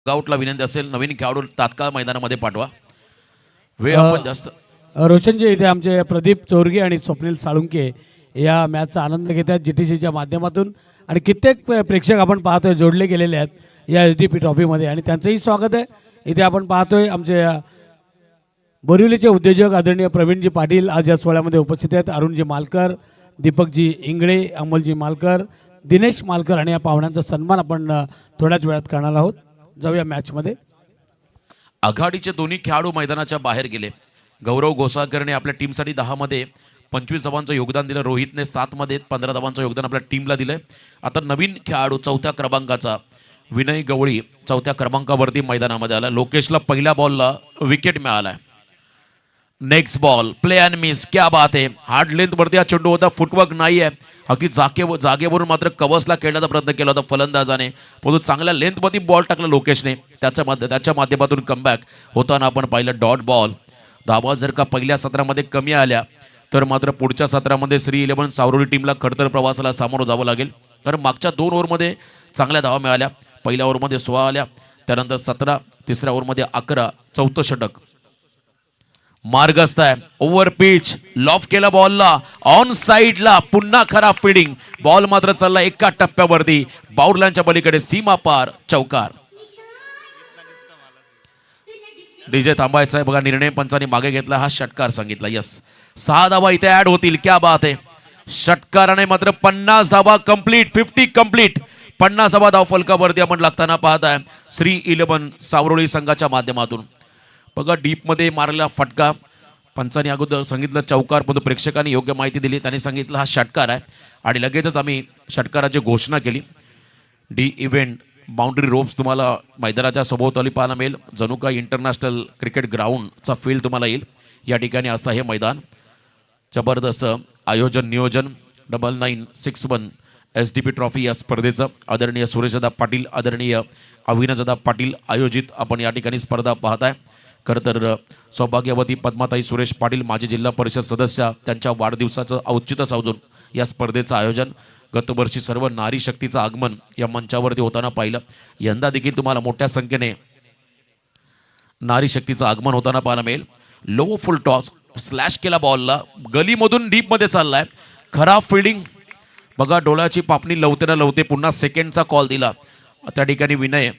आउटला विनंती असेल, नवीन खेळाडू तात्काळ मैदानामध्ये पाठवा. वेळ आपण जास्त. रोशनजी इथे आमचे प्रदीप चोरगे आणि स्वप्नील साळुंके या मॅचचा आनंद घेत आहेत GTCच्या माध्यमातून आणि कित्येक प्रेक्षक आपण पाहतोय जोडले गेलेले आहेत या SDP ट्रॉफीमध्ये आणि त्यांचंही स्वागत आहे. इथे आपण पाहतोय आमचे बोरिवलीचे उद्योजक आदरणीय प्रवीणजी पाटील आज या सोहळ्यामध्ये उपस्थित आहेत. अरुणजी मालकर, दीपकजी इंगळे, अमोलजी मालकर, दिनेश मालकर आणि या पाहुण्यांचा सन्मान आपण थोड्याच वेळात करणार आहोत. जाऊया मॅचमध्ये. आघाडीचे दोन्ही खेळाडू मैदानाच्या बाहेर गेले. गौरव घोसाळकरने आपल्या टीमसाठी 10 मध्ये 25 धावांचं योगदान दिलं. रोहितने 7 मध्ये 15 धावांचं योगदान आपल्या टीमला दिलंय. आता नवीन खेळाडू 4थ्या क्रमांकाचा विनय गवळी 4थ्या क्रमांकावरती मैदानामध्ये आला. लोकेशला पहिल्या बॉलला विकेट मिळालाय. Next ball play and miss. क्या बात आहे. हार्ड लेंथ वरती हा चेंडू होता, फुटवर्क नाही आहे. अगदी जागेवरून मात्र कवचला खेळण्याचा प्रयत्न केला होता फलंदाजाने, परंतु चांगल्या लेंथमध्ये बॉल टाकला लोकेशने. त्याच्या माध्यमातून कमबॅक होताना आपण पाहिलं. Dot ball. धावा जर का पहिल्या सत्रामध्ये कमी आल्या तर मात्र पुढच्या सत्रामध्ये श्री 11 सावरोली टीमला खडतर प्रवासाला सामोरं जावं लागेल. कारण मागच्या 2 ओव्हरमध्ये चांगल्या धावा मिळाल्या. पहिल्या ओव्हरमध्ये 16 आल्या, त्यानंतर 17, तिसऱ्या ओव्हरमध्ये 11. 4थं षटक मार्गस्थ आहे. ओव्हर पिच लॉफ केला बॉलला, ऑन साइडला पुन्हा खराब फिल्डिंग. बॉल मात्र चालला एका टप्प्यावरती बाउंड्रीच्या पलीकडे, सीमा पार, चौकार. डीजे थांबायचा आहे बघा. निर्णय पंचांनी मागे घेतला, हा षटकार सांगितला. यस, 6 धावा इथे ऍड होतील. क्या बात आहे. षटकाराने मात्र 50 धावा कंप्लीट, 50 कंप्लीट. 50 धावा धाव फलकावरती आपण लागताना पाहत आहे श्री 11 सावरोली संघाच्या माध्यमातून. बघा डीपमध्ये मारलेला फटका. पंचांनी अगोदर सांगितलं चौकार, परंतु प्रेक्षकांनी योग्य माहिती दिली. त्यांनी सांगितलं हा षटकार आहे आणि लगेचच आम्ही षटकाराची घोषणा केली. डी इव्हेंट बाउंड्री रोप्स तुम्हाला मैदानाच्या सभोवताली पाहायला मिळेल. जणू काही इंटरनॅशनल क्रिकेट ग्राउंडचा फील तुम्हाला येईल. या ठिकाणी असं हे मैदान. जबरदस्त आयोजन नियोजन. 9961 SDP ट्रॉफी या स्पर्धेचं आदरणीय सुरेशदादा पाटील, आदरणीय अविनाशदादा पाटील आयोजित आपण या ठिकाणी स्पर्धा पाहताय. खरं तर सौभाग्यवती पद्माताई सुरेश पाटील माजी जिल्हा परिषद सदस्य त्यांच्या वाढदिवसाचं औचित्य साधून या स्पर्धेचं आयोजन. गतवर्षी सर्व नारी शक्तीचं आगमन या मंचावरती होताना पाहिलं. यंदा देखील तुम्हाला मोठ्या संख्येने नारी शक्तीचं आगमन होताना पाहायला मिळेल. लो फुल टॉस स्लॅश केला बॉलला, गलीमधून डीपमध्ये चाललाय, खराब फिल्डिंग बघा. डोळ्याची पापणी लवते ना लवते पुन्हा सेकंडचा कॉल दिला. त्या ठिकाणी विनय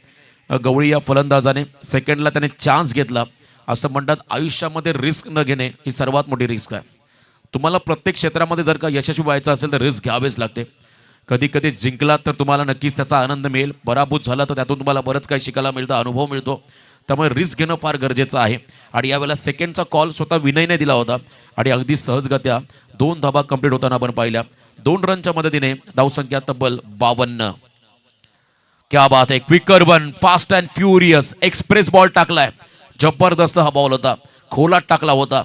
गवळी या फलंदाजाने सेकंडला त्याने चान्स घेतला. असं म्हणतात आयुष्यामध्ये रिस्क न घेणे ही सर्वात मोठी रिस्क आहे. तुम्हाला प्रत्येक क्षेत्रामध्ये जर का यशस्वी व्हायचं असेल तर रिस्क घ्यावेच लागते. कधी कधी जिंकलात तर तुम्हाला नक्कीच त्याचा आनंद मिळेल, पराभूत झाला तर त्यातून तुम्हाला बरंच काही शिकायला मिळतं, अनुभव मिळतो. त्यामुळे रिस्क घेणं फार गरजेचं आहे. आणि यावेळेला सेकंडचा कॉल स्वतः विनयने दिला होता आणि अगदी सहजगत्या 2 धाबा कंप्लीट होताना आपण पाहिल्या. 2 रनच्या मदतीने धावसंख्या तब्बल 52. क्या बात आहे, quicker one, fast and furious express ball टाकलाय. जबरदस्त हा बॉल होता, खोलात टाकला होता.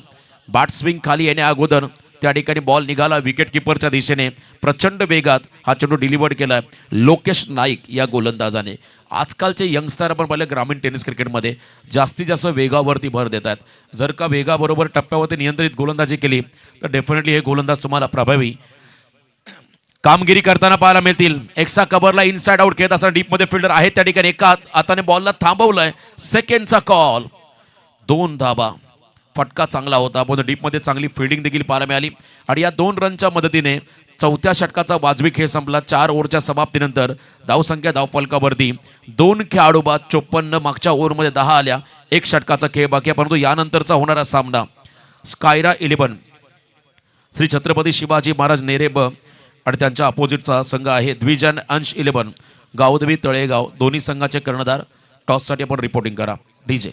बॅट स्विंग खाली येण्या अगोदर त्या ठिकाणी बॉल निघाला विकेट किपरच्या दिशेने. प्रचंड वेगात हा चेंडू डिलिव्हर केलाय लोकेश नाईक या गोलंदाजाने. आजकालचे यंगस्टर आपण पाहिलं ग्रामीण टेनिस क्रिकेटमध्ये जास्तीत जास्त वेगावरती भर देत आहेत. जर का वेगाबरोबर टप्प्यावरती नियंत्रित गोलंदाजी केली तर डेफिनेटली हे गोलंदाज तुम्हाला प्रभावी कामगिरी करताना पाहायला मिळतील. एक्सा कव्हरला इनसाइड आउट खेळत असताना डीपमध्ये फिल्डर आहे त्या ठिकाणी एका हाताने बॉलला थांबवलंय. सेकंडचा कॉल, 2 धाबा. फटका चांगला होता, पण डीपमध्ये चांगली फिल्डिंग देखील पाहायला मिळाली. आणि या 2 रनच्या मदतीने 4थ्या षटकाचा वाजवी खेळ संपला. 4 ओव्हरच्या समाप्तीनंतर धावसंख्या धावफलकावरती 2 खेळाडू बाद 54. मागच्या ओव्हरमध्ये 10 आल्या. 1 षटकाचा खेळ बाकी आहे. परंतु यानंतरचा होणारा सामना स्कायरा 11 श्री छत्रपती शिवाजी महाराज नेरेब आणि त्यांच्या अपोजिटचा संघ आहे द्विजन अंश 11 गावदेवी तळेगाव. दोन्ही संघाचे कर्णधार. टॉससाठी आपण रिपोर्टिंग करा DJ.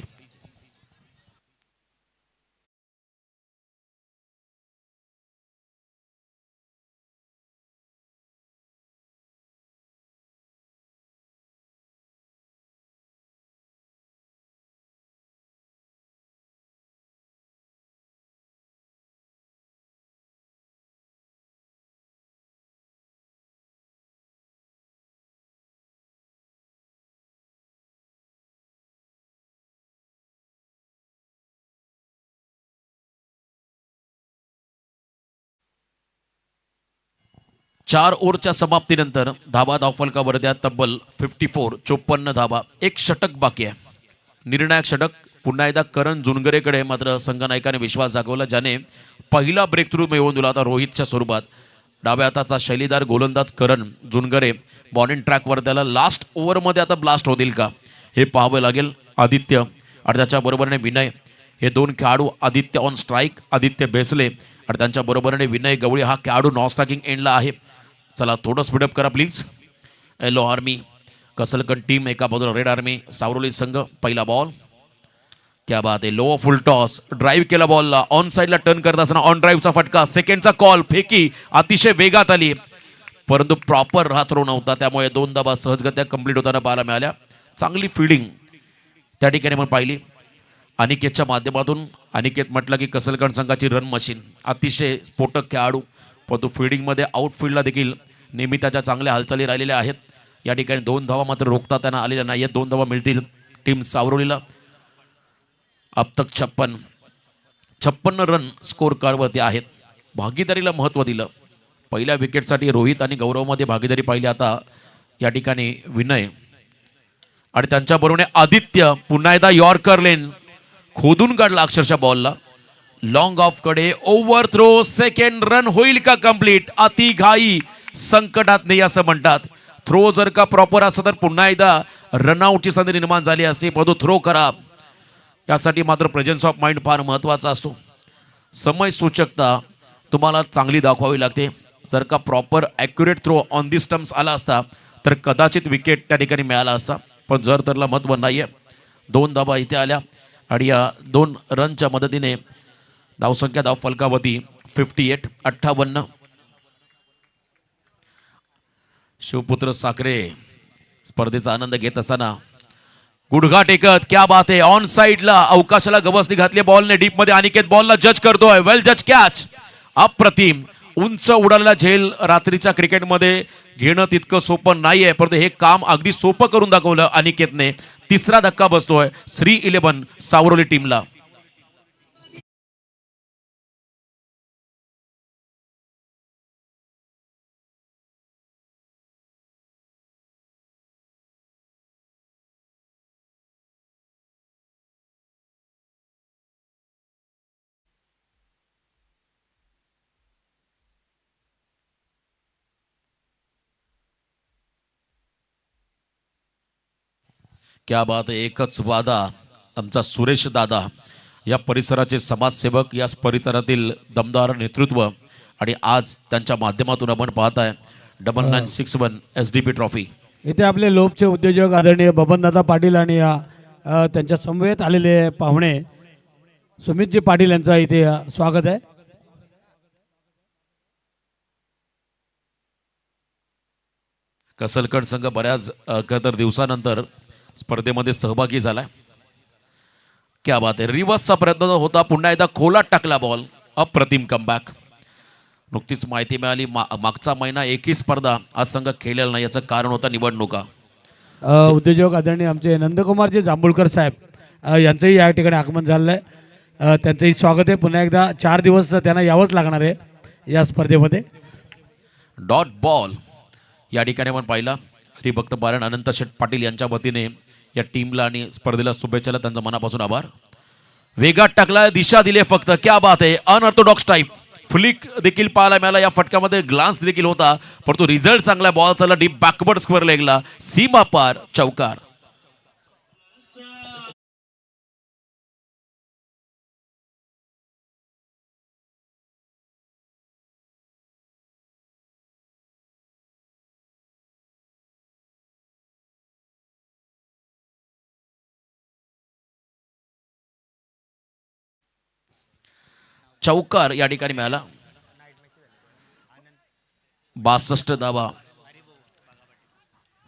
चार ओव्हरच्या समाप्तीनंतर धाबा धावफलकावर द्या तब्बल 54 धाबा. 1 षटक बाकी आहे. निर्णायक षटक पुन्हा एकदा करण जुनगरेकडे. मात्र संघनायकाने विश्वास दाखवला, ज्याने पहिला ब्रेक थ्रू मिळवून दिला होता रोहितच्या स्वरूपात. डाव्या हाताचा शैलीदार गोलंदाज करण जुनगरे बॉलिंग ट्रॅकवर. त्याला लास्ट ओव्हरमध्ये आता ब्लास्ट होतील का हे पाहावं लागेल. आदित्य आणि त्याच्या बरोबरीने विनय हे 2 खेळाडू. आदित्य ऑन स्ट्राईक, आदित्य बेसले आणि त्यांच्या बरोबरीने विनय गवळी हा खेळाडू नॉन स्ट्रायकिंग एंडला आहे. चला थोडं स्पीडअप करा प्लीज. येलो आर्मी कसलकन टीम एका बाजूला रेड आर्मी सावरोली संघ. पहिला बॉल, क्या बात आहे. लो फुल टॉस ड्राईव्ह केला बॉलला, ऑन साईडला टर्न करत असताना ऑन ड्राईव्हचा फटका. सेकंडचा कॉल, फेकी अतिशय वेगात आली परंतु प्रॉपर हा थ्रो नव्हता. त्यामुळे 2 धाबा सहजगत्या कंप्लीट होताना पाहायला मिळाल्या. चांगली फिल्डिंग त्या ठिकाणी आपण पाहिली अनिकेतच्या माध्यमातून. अनिकेत म्हटलं की कसलकण संघाची रन मशीन, अतिशय स्फोटक खेळाडू. परंतु फिल्डिंगमध्ये आउटफिल्डला देखील नेहमी त्याच्या चांगल्या हालचाली राहिलेल्या आहेत. या ठिकाणी 2 धावा मात्र रोखता त्यांना आलेल्या नाही आहेत. 2 धावा मिळतील टीम सावरोलीला. अब तक 56 रन स्कोर कार्डवरती आहेत. भागीदारीला महत्त्व दिलं. पहिल्या विकेटसाठी रोहित आणि गौरवमध्ये भागीदारी पाहिली. आता या ठिकाणी विनय आणि त्यांच्याबरोबर आदित्य. पुन्हा एकदा यॉर्कर लेन खोदून काढला अक्षरशः बॉलला. लॉंग ऑफ कडे ओव्हर थ्रो. सेकंड रन होईल का कंप्लीट. अति घाई संकटात नाही असं म्हणतात. थ्रो जर का प्रॉपर असं तर पुन्हा एकदा रनआउटची संधी निर्माण झाली असते, परंतु थ्रो खराब. यासाठी मात्र प्रेझेन्स ऑफ माइंड फार महत्त्वाचा असतो. समय सूचकता तुम्हाला चांगली दाखवावी लागते. जर का proper accurate throw on the stumps आला असता तर कदाचित विकेट त्या ठिकाणी मिळाला असता, पण जर तरला महत्त्व नाही आहे. 2 धाबा इथे आल्या आणि या 2 रनच्या मदतीने धावसंख्या धावफलकावरती 58. शिवपुत्र साखरे स्पर्धेचा आनंद घेत असताना गुडघा टेकत, क्या बात आहे. ऑन साईडला अवकाशाला गवसणी घातली बॉलने. डीपमध्ये अनिकेत बॉलला जज करतोय. वेल जज कॅच. अप्रतिम. उंच उडालेला झेल रात्रीच्या क्रिकेटमध्ये घेणं तितकं सोपं नाहीये, परंतु हे काम अगदी सोपं करून दाखवलं अनिकेतने. तिसरा धक्का बसतोय श्री 11 सावरोली टीमला. क्या बात आहे. एकच वादा आमचा सुरेश दादा, या परिसराचे समाजसेवक, या परिसरातील दमदार नेतृत्व, आणि आज त्यांच्या माध्यमातून आपण पाहताय 9961 SDP ट्रॉफी. इथे आपले लोकचे उद्योजक आदरणीय बबनदादा पाटील आणि त्यांच्या समवेत आलेले पाहुणे सुमितजी पाटील यांचं इथे स्वागत आहे. कसलकड संघ बऱ्याच तर दिवसानंतर स्पर्धेमध्ये सहभागी झालाय. क्या बात आहे. रिव्हर्सचा प्रयत्न होता, पुन्हा एकदा खोलात टाकला बॉल. अप्रतिम कमबॅक. नुकतीच माहिती मिळाली मागचा महिना एकही स्पर्धा आज संघ खेळलेला नाही, याचं कारण होता निवडणुका. उद्योजक आदरणीय आमचे नंदकुमारजी जांभूळकर साहेब यांचंही या ठिकाणी आगमन झालेलं आहे. त्यांचंही स्वागत आहे. पुन्हा एकदा 4 दिवस त्यांना यावंच लागणार आहे या स्पर्धेमध्ये. डॉट बॉल या ठिकाणी आपण पाहिला. हरिभक्त बारण अनंत शेठ पाटील यांच्या वतीने या टीमला आणि स्पर्धेला शुभेच्छा, त्यांचा मनापासून आभार. वेगात टाकला, दिशा दिली फक्त. क्या बात आहे. अनऑर्थोडॉक्स टाईप फ्लिक देखील पाहायला मिळाला. या फटक्यामध्ये ग्लान्स देखील होता, परंतु रिझल्ट चांगला. बॉल चालला डीप बॅकवर्ड स्क्वेअर लेगला, सीमा पार चौकार. चौकार या ठिकाणी मिळाला. 62 धावा.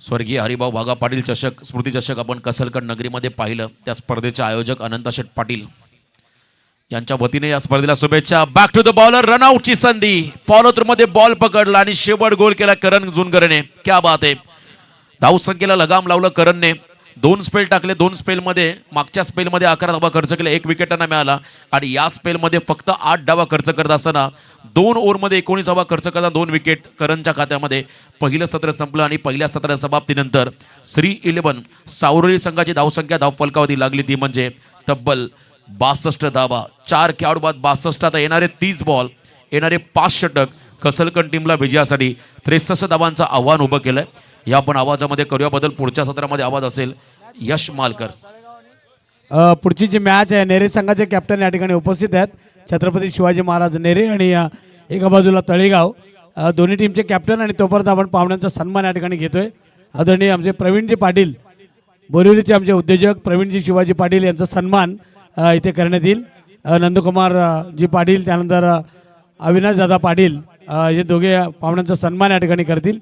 स्वर्गीय हरिभाऊ भागा पाटील चषक, स्मृती चषक आपण कसलकड नगरीमध्ये पाहिलं. त्या स्पर्धेचे आयोजक अनंत शेठ पाटील यांच्या वतीने या स्पर्धेला शुभेच्छा. बॅक टू द बॉलर, रनआउटची संधी. फॉलो थ्रू मध्ये बॉल पकडला आणि शेवट गोल केला करण जुनगरने. क्या बात आहे. धाव संख्येला लगाम लावलं करणने. 2 स्पेल टाकले. 2 स्पेलमध्ये मागच्या स्पेलमध्ये 11 धावा खर्च केले, 1 विकेटांना मिळाला. आणि या स्पेलमध्ये फक्त 8 धावा खर्च करत असताना 2 ओव्हरमध्ये 19 धावा खर्च करता 2 विकेट करणच्या खात्यामध्ये. पहिलं सत्र संपलं आणि पहिल्या सत्राच्या समाप्तीनंतर श्री 11 सावरोली संघाची धावसंख्या धावफलकावधी लागली, ती म्हणजे तब्बल 62 धावा. 4 खेळाडू बाद 62. आता येणारे 30 बॉल, येणारे 5 षटक कसलकण टीमला विजयासाठी 63 धावांचं आव्हान उभं केलंय. या आपण आवाजामध्ये करूया बदल. पुढच्या सत्रामध्ये आवाज असेल यश मालकर. पुढची जी मॅच आहे, नेरे संघाचे कॅप्टन या ठिकाणी उपस्थित आहेत, छत्रपती शिवाजी महाराज नेरे आणि एका बाजूला तळेगाव. दोन्ही टीमचे कॅप्टन आणि तोपर्यंत आपण पाहुण्यांचा सन्मान या ठिकाणी घेतोय. आदरणीय आमचे प्रवीणजी पाटील, बोरिवलीचे आमचे उद्योजक प्रवीणजी शिवाजी पाटील यांचा सन्मान इथे करण्यात येईल. नंदकुमार जी पाटील, त्यानंतर अविनाश दादा पाटील, हे दोघे पाहुण्यांचा सन्मान या ठिकाणी करतील.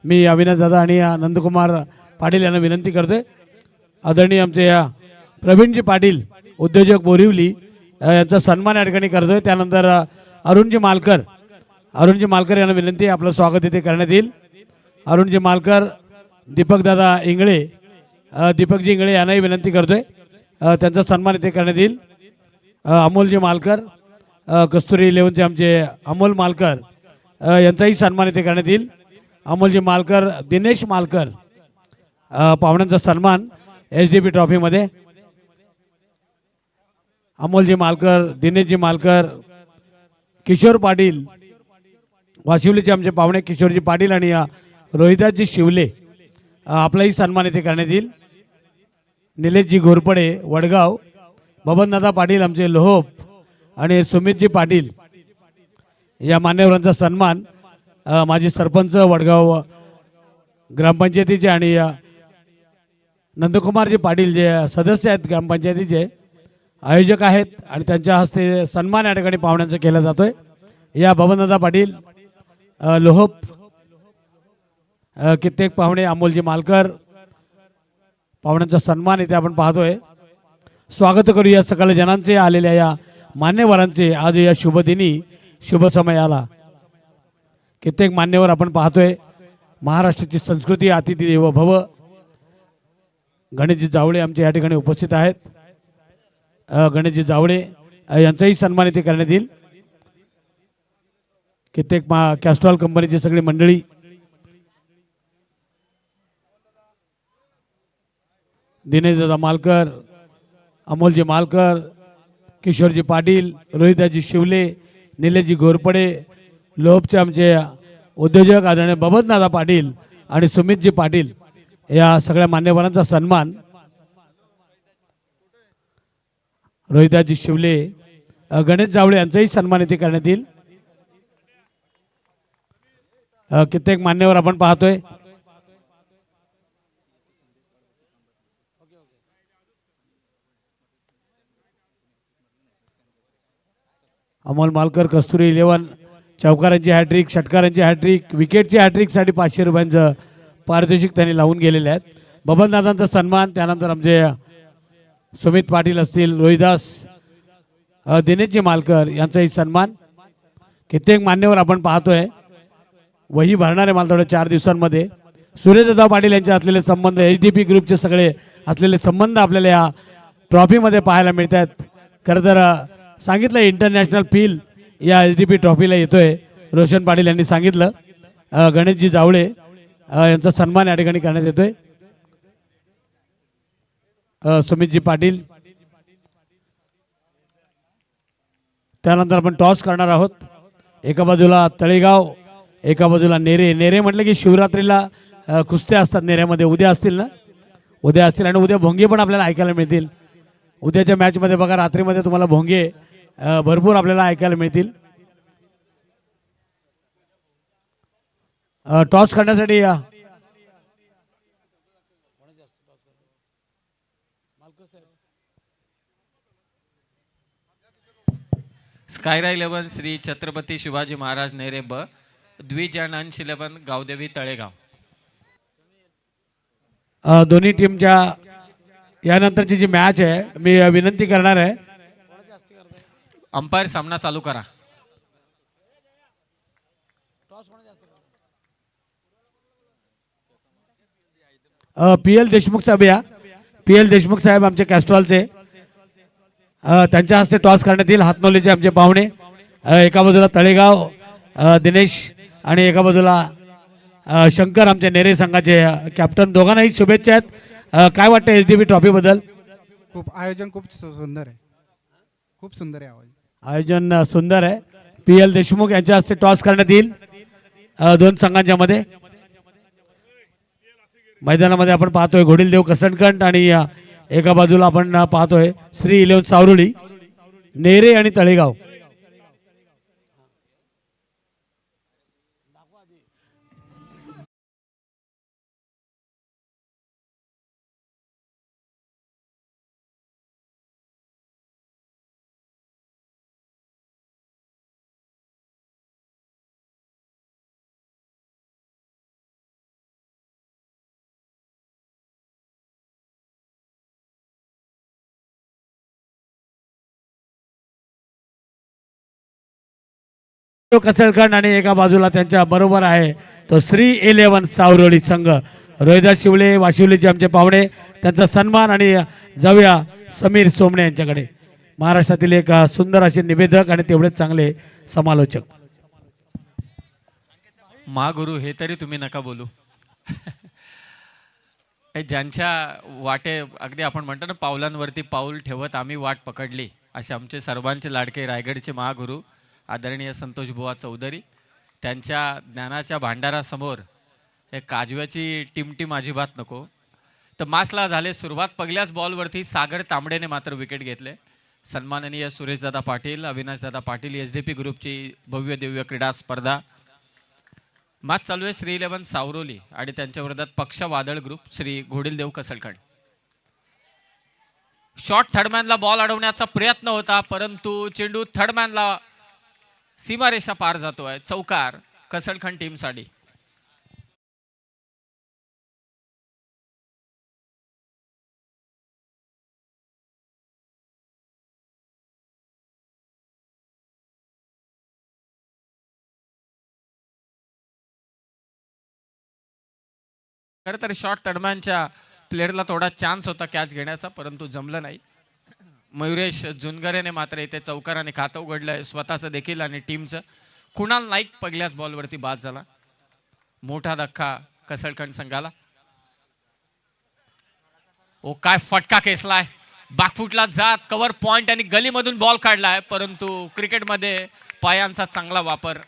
मी अविनाश दादा आणि नंदकुमार पाटील यांना विनंती करतोय. आदरणीय आमचे प्रवीणजी पाटील, उद्योजक बोरिवली, यांचा सन्मान या ठिकाणी करतोय. त्यानंतर अरुणजी मालकर यांना विनंती, आपलं स्वागत इथे करण्यात येईल. अरुणजी मालकर, दीपकदादा इंगळे, दीपकजी इंगळे यांनाही विनंती करतोय, त्यांचा सन्मान इथे करण्यात येईल. अमोलजी मालकर, कस्तुरी 11चे आमचे अमोल मालकर, यांचाही सन्मान इथे करण्यात येईल. अमोलजी मालकर, दिनेश मालकर, पाहुण्यांचा सन्मान SDP ट्रॉफीमध्ये. अमोलजी मालकर, दिनेशजी मालकर, किशोर पाटील, वाशिवलीचे आमचे पाहुणे किशोरजी पाटील आणि रोहिदासजी शिवले, आपलाही सन्मान इथे करण्यात येईल. निलेशजी घोरपडे वडगाव, बबनदादा पाटील आमचे लोहोप आणि सुमितजी पाटील, या मान्यवरांचा सन्मान माजी सरपंच वडगाव ग्रामपंचायतीचे आणि नंदकुमारजी पाटील जे सदस्य आहेत ग्रामपंचायतीचे, आयोजक आहेत, आणि त्यांच्या हस्ते सन्मान या ठिकाणी पाहुण्यांचा केला जातोय. या बबनदादा पाटील, लोहोप, कित्येक पाहुणे, अमोलजी मालकर, पाहुण्यांचा सन्मान इथे आपण पाहतोय. स्वागत करूया सकल जनांचे, आलेल्या या मान्यवरांचे आज या शुभदिनी, शुभ समय आला. कित्येक मान्यवर आपण पाहतोय. महाराष्ट्राची संस्कृती अतिथी देवो भव. गणेशजी जावळे आमच्या या ठिकाणी उपस्थित आहेत. गणेशजी जावळे यांचाही सन्मान इथे करण्यात येईल. कित्येक कॅस्ट्रॉल कंपनीची सगळी मंडळी, दिनेशदादा मालकर, अमोलजी मालकर, किशोरजी पाटील, रोहिदाजी शिवले, निलेशजी घोरपडे, लोहपचे आमचे उद्योजक आदरणीय बबनदादा पाटील आणि सुमितजी पाटील या सगळ्या मान्यवरांचा सन्मान रोहिदाजी शिवले, गणेश जावळे यांचाही सन्मान इथे करण्यात येईल. कित्येक मान्यवर आपण पाहतोय. अमोल मालकर, कस्तुरी 11, चौकारांची हॅट्रिक, षटकारांची हॅट्रिक, विकेटची हॅट्रिकसाठी 500 रुपयांचं पारितोषिक त्यांनी लावून गेलेले आहेत. बबनदादांचा सन्मान, त्यानंतर आमचे सुमित पाटील असतील, रोहिदास, दिनेशजी मालकर यांचाही सन्मान. कित्येक मान्यवर आपण पाहतोय. वही भरणारे मला थोड्या 4 दिवसांमध्ये सुरेशदादा पाटील यांचे असलेले संबंध, HDP ग्रुपचे सगळे असलेले संबंध आपल्याला या ट्रॉफीमध्ये पाहायला मिळतात. खरं तर सांगितलं इंटरनॅशनल फील या HDP ट्रॉफीला येतोय. रोशन पाटील यांनी सांगितलं. गणेशजी जावळे यांचा सन्मान या ठिकाणी करण्यात येतोय. सुमितजी पाटील, त्यानंतर आपण टॉस करणार आहोत. एका बाजूला तळेगाव, एका बाजूला नेरे. नेरे म्हटलं की शिवरात्रीला कुस्त्या असतात नेऱ्यामध्ये. उद्या असतील ना? उद्या असतील. आणि उद्या भोंगे पण आपल्याला ऐकायला मिळतील. उद्याच्या मॅचमध्ये बघा, रात्रीमध्ये तुम्हाला भोंगे भरपूर आपल्याला ऐकायला मिळतील. टॉस करण्यासाठी या स्कायरा 11 श्री छत्रपती शिवाजी महाराज नेरे ब, द्विज अँड अंश 11 गावदेवी तळेगाव. दोन्ही टीमच्या यानंतरची जी मॅच आहे, मी विनंती करणार आहे अंपायर सामना चालू करा. PL देशमुख साहेब या. PL देशमुख साहेब आमचे कॅस्ट्रॉलचे, त्यांच्या हस्ते टॉस करण्यात येईल. हातनोलीचे आमचे पाहुणे, एका बाजूला तळेगाव दिनेश आणि एका बाजूला शंकर आमचे नेरे संघाचे कॅप्टन. दोघांनाही शुभेच्छा आहेत. काय वाटतं HDP ट्रॉफी बद्दल? खूप आयोजन खूप सुंदर आहे. खूप सुंदर आहे आयोजन सुंदर आहे. PL देशमुख यांच्या हस्ते टॉस करण्यात येईल दोन संघांच्या मध्ये. मैदानामध्ये आपण पाहतोय घोडीलदेव कसणकंठ आणि एका बाजूला आपण पाहतोय श्री 11 सावरुळी, नेरे आणि तळेगाव. कसळखंड आणि एका बाजूला त्यांच्या बरोबर आहे तो श्री 11 सावरोळी संघ. रोहिदास शिवले, वाशिवलीचे आमचे पाहुणे, त्यांचा सन्मान. आणि जाऊया समीर सोमणे यांच्याकडे. महाराष्ट्रातील एक सुंदर असे निवेदक आणि तेवढेच चांगले समालोचक. महागुरु हे तरी तुम्ही नका बोलू. ज्यांच्या वाटे अगदी आपण म्हणतो ना, पावलांवरती पाऊल ठेवत आम्ही वाट पकडली, असे आमचे सर्वांचे लाडके रायगडचे महागुरु आदरणीय संतोष बुवा चौधरी. त्यांच्या ज्ञानाच्या भांडारासमोर हे काजव्याची टिमटिम अजिबात नको. तर मासला झाले सुरुवात. पहिल्याच बॉलवरती सागर तांबडेने मात्र विकेट घेतले. सन्माननीय सुरेशदादा पाटील, अविनाशदादा पाटील, HDP ग्रुपची भव्य दिव्य क्रीडा स्पर्धा. मॅच चालू आहे श्री 11 सावरोली आणि त्यांच्या विरोधात पक्ष वादळ ग्रुप श्री घोडीलदेव कसळखंड. शॉर्ट थर्डमॅनला बॉल अडवण्याचा प्रयत्न होता, परंतु चेंडू थर्डमॅनला सीमारेषा पार जातोय. चौकार कसळखंड टीमसाठी. खरं तर शॉर्ट तडम्यांच्या प्लेअरला थोडा चान्स होता कॅच घेण्याचा, परंतु जमलं नाही. मयुरेश जुनगरेने मात्र इथे चौकाराने खातं उघडलंय स्वतःचं देखील आणि टीमचं. कुणाल नाईक पहिल्याच बॉलवरती बाद झाला. मोठा धक्का कसळखंड संघाला. ओ काय फटका खेचलाय, बॅकफुटला जात कव्हर पॉइंट आणि गलीमधून बॉल काढलाय, परंतु क्रिकेटमध्ये पायांचा चांगला वापर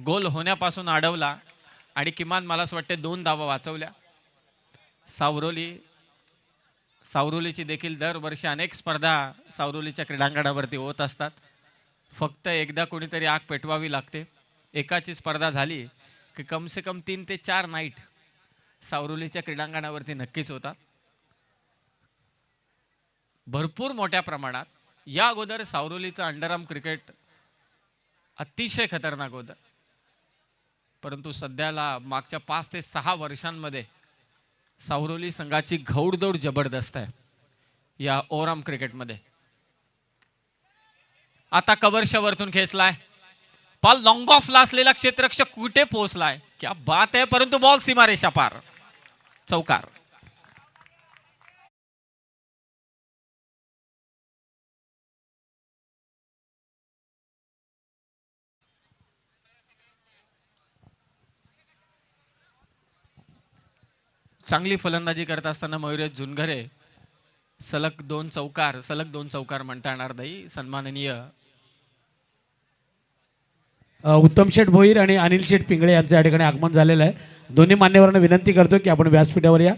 गोल होण्यापासून अडवला आणि किमान मला असं वाटते 2 धावा वाचवल्या. सावरोलीची देखील दरवर्षी अनेक स्पर्धा सावरोलीच्या क्रीडांगणावरती होत असतात. फक्त एकदा कोणीतरी आग पेटवावी लागते. एकाची स्पर्धा झाली की कम से कम 3 ते 4 नाईट सावरोलीच्या क्रीडांगणावरती नक्कीच होतात. भरपूर मोठ्या प्रमाणात या अगोदर सावरोलीचं अंडरआर्म क्रिकेट अतिशय खतरनाक होतं, परंतु सध्याला मागच्या 5 ते 6 वर्षांमध्ये सावरोली संघाची घौडदौड जबरदस्त आहे या ओराम क्रिकेटमध्ये. आता कव्हरच्या वरतून खेचलाय, बॉल लॉंग ऑफला असलेला क्षेत्ररक्षक कुठे पोहोचलाय, क्या बात आहे, परंतु बॉल सीमारेषा पार, चौकार. चांगली फलंदाजी करत असताना मयुरेश जुनघरे सलग 2 चौकार म्हणता येणार नाही. सन्माननीय उत्तम शेठ भोईर आणि अनिल शेठ पिंगळे यांचं या ठिकाणी आगमन झालेलं आहे. दोन्ही मान्यवरांना विनंती करतो की आपण व्यासपीठावर या.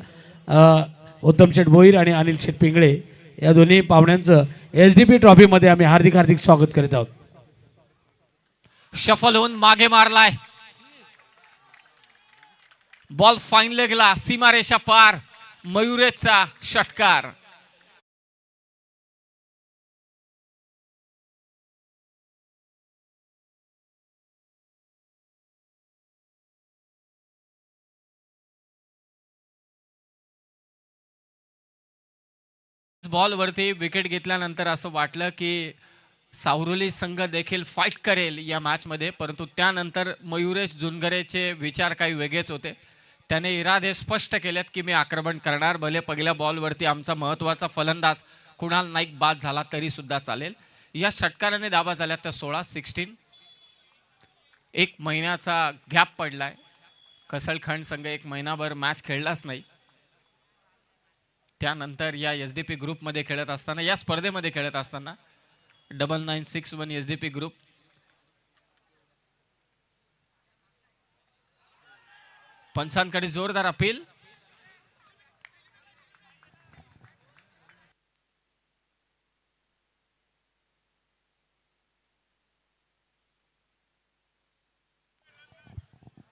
उत्तम शेठ भोईर आणि अनिल शेठ पिंगळे या दोन्ही पाहुण्यांचं SDP ट्रॉफीमध्ये आम्ही हार्दिक हार्दिक स्वागत करीत आहोत. शफल होऊन मागे मारलाय, बॉल फाईन लेगला, सीमारेषा पार, मयुरेशचा षटकार. बॉलवरती विकेट घेतल्यानंतर असं वाटलं की सावरोली संघ देखील फाईट करेल या मॅचमध्ये, परंतु त्यानंतर मयुरेश जुनगरेचे विचार काही वेगळेच होते. त्याने इरादे स्पष्ट केलेत की मी आक्रमण करणार, भले पहिल्या बॉलवरती आमचा महत्त्वाचा फलंदाज कुणाल नाईक बाद झाला तरी सुद्धा चालेल. या षटकाराने धावा झाल्या त्या 16. 1 महिन्याचा गॅप पडलाय. कसळखंड संघ 1 महिनाभर मॅच खेळलाच नाही. त्यानंतर या SDP ग्रुपमध्ये खेळत असताना, या स्पर्धेमध्ये खेळत असताना 9961 SDP ग्रुप पंचांकडे जोरदार अपील.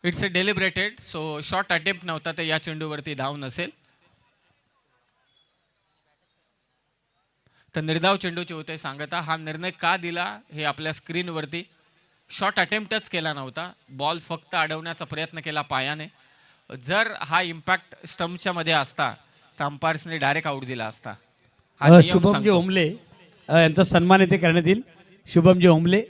It's a deliberated, so short attempt नव्हता, तर या चेंडूवरती धाव नसेल. तर निर्धाव चेंडूचे होते सांगता. हा निर्णय का दिला हे आपल्या स्क्रीनवरती, शॉर्ट अटेम्प्टच केला नव्हता, बॉल फक्त अडवण्याचा प्रयत्न केला पायाने. जर हा इम्पॅक्ट स्टंपच्या मध्ये असता तर अंपायर्सने डायरेक्ट आउट दिला असता. हा नियम शुभमजी सांगतो. ओमले यांचा सन्मान इथे करण्यात येईल. शुभमजी ओमले,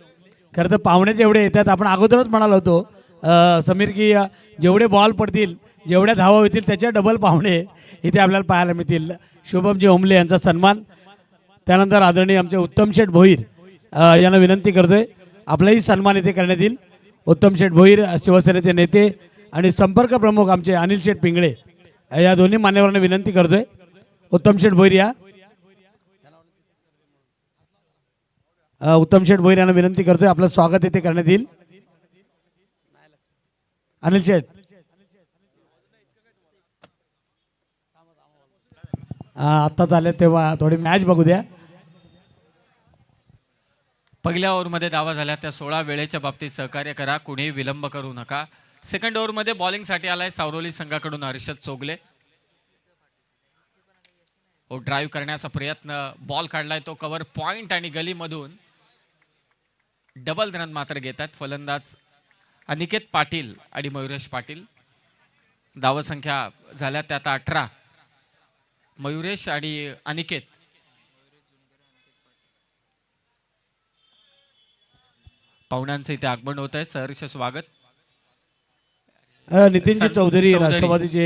खरं तर पाहुणे जेवढे येतात, आपण अगोदरच म्हणालो होतो समीर की जेवढे बॉल पडतील, जेवढ्या धावा होतील त्याच्या डबल पाहुणे इथे आपल्याला पाहायला मिळतील. शुभमजी ओमले यांचा सन्मान. त्यानंतर आदरणीय आमचे उत्तम शेठ भोईर यांना विनंती करतोय आपलाही सन्मान इथे करण्यात येईल. उत्तम शेठ भोईर शिवसेनेचे नेते आणि संपर्क प्रमुख आमचे अनिल शेठ पिंगळे या दोन्ही मान्यवरांना विनंती करतोय. उत्तम शेठ भोईर या. उत्तम शेठ भोईर यांना विनंती करतोय आपलं स्वागत इथे करण्यात येईल. अनिल शेठ आत्ताच आले तेव्हा थोडी मॅच बघू द्या. पहिल्या ओव्हरमध्ये धावा झाल्या त्या 16 वेळेच्या बाबतीत सहकार्य करा, कुणीही विलंब करू नका. सेकंड ओव्हरमध्ये बॉलिंगसाठी आलाय सावरोली संघाकडून हर्षद चोगले. ड्राईव्ह करण्याचा प्रयत्न, बॉल काढलाय तो कव्हर पॉइंट आणि गलीमधून डबल रन मात्र घेतात फलंदाज अनिकेत पाटील आणि मयुरेश पाटील. धावसंख्या झाल्या त्यात 18. मयुरेश आणि अनिकेत पाहुण्यांचं इथे आगमन होत आहे. सहर्ष स्वागत. नितीनजी चौधरी राष्ट्रवादीचे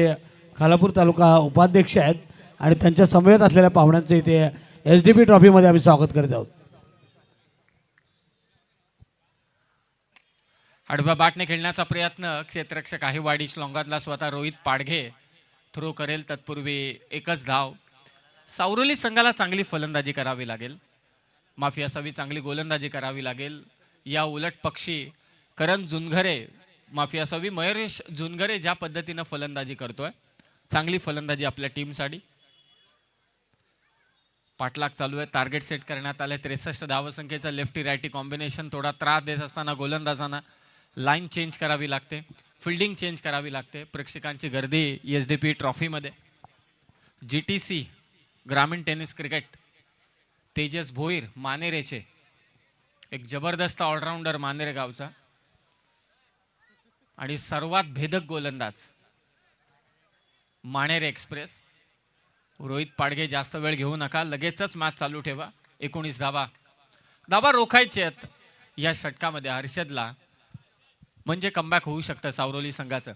खालापूर तालुका उपाध्यक्ष आहेत आणि त्यांच्या समवेत असलेल्या पाहुण्यांचं इथे SDP ट्रॉफीमध्ये आम्ही स्वागत करत आहोत. आडव्या बाटने खेळण्याचा प्रयत्न, क्षेत्ररक्षक आहे वाडी श्लोंगातला स्वतः रोहित पाडघे थ्रो करेल. तत्पूर्वी एकच धाव. सावरोली संघाला चांगली फलंदाजी करावी लागेल, माफी असावी, चांगली गोलंदाजी करावी लागेल. या उलट पक्षी करण जुनघरे, माफी असावी, मयुरेश जुनघरे ज्या पद्धतीनं फलंदाजी करतोय, चांगली फलंदाजी आपल्या टीमसाठी. पाठलाग चालू आहे, टार्गेट सेट करण्यात आले. 63 धावसंख्येचा लेफ्टी रायटी कॉम्बिनेशन थोडा त्रास देत असताना गोलंदाजांना लाईन चेंज करावी लागते, फिल्डिंग चेंज करावी लागते. प्रेक्षकांची गर्दी SDP ट्रॉफीमध्ये. GTC ग्रामीण टेनिस क्रिकेट तेजस भोईर मानेरेचे, एक जबरदस्त ऑलराऊंडर मानेरे गावचा आणि सर्वात भेदक गोलंदाज मानेरे एक्सप्रेस. रोहित पाडघे जास्त वेळ घेऊ नका, लगेचच मॅच चालू ठेवा. 19 धावा रोखायचे आहेत या षटकामध्ये हर्षदला, म्हणजे कमबॅक होऊ शकतं सावरोली संघाचं.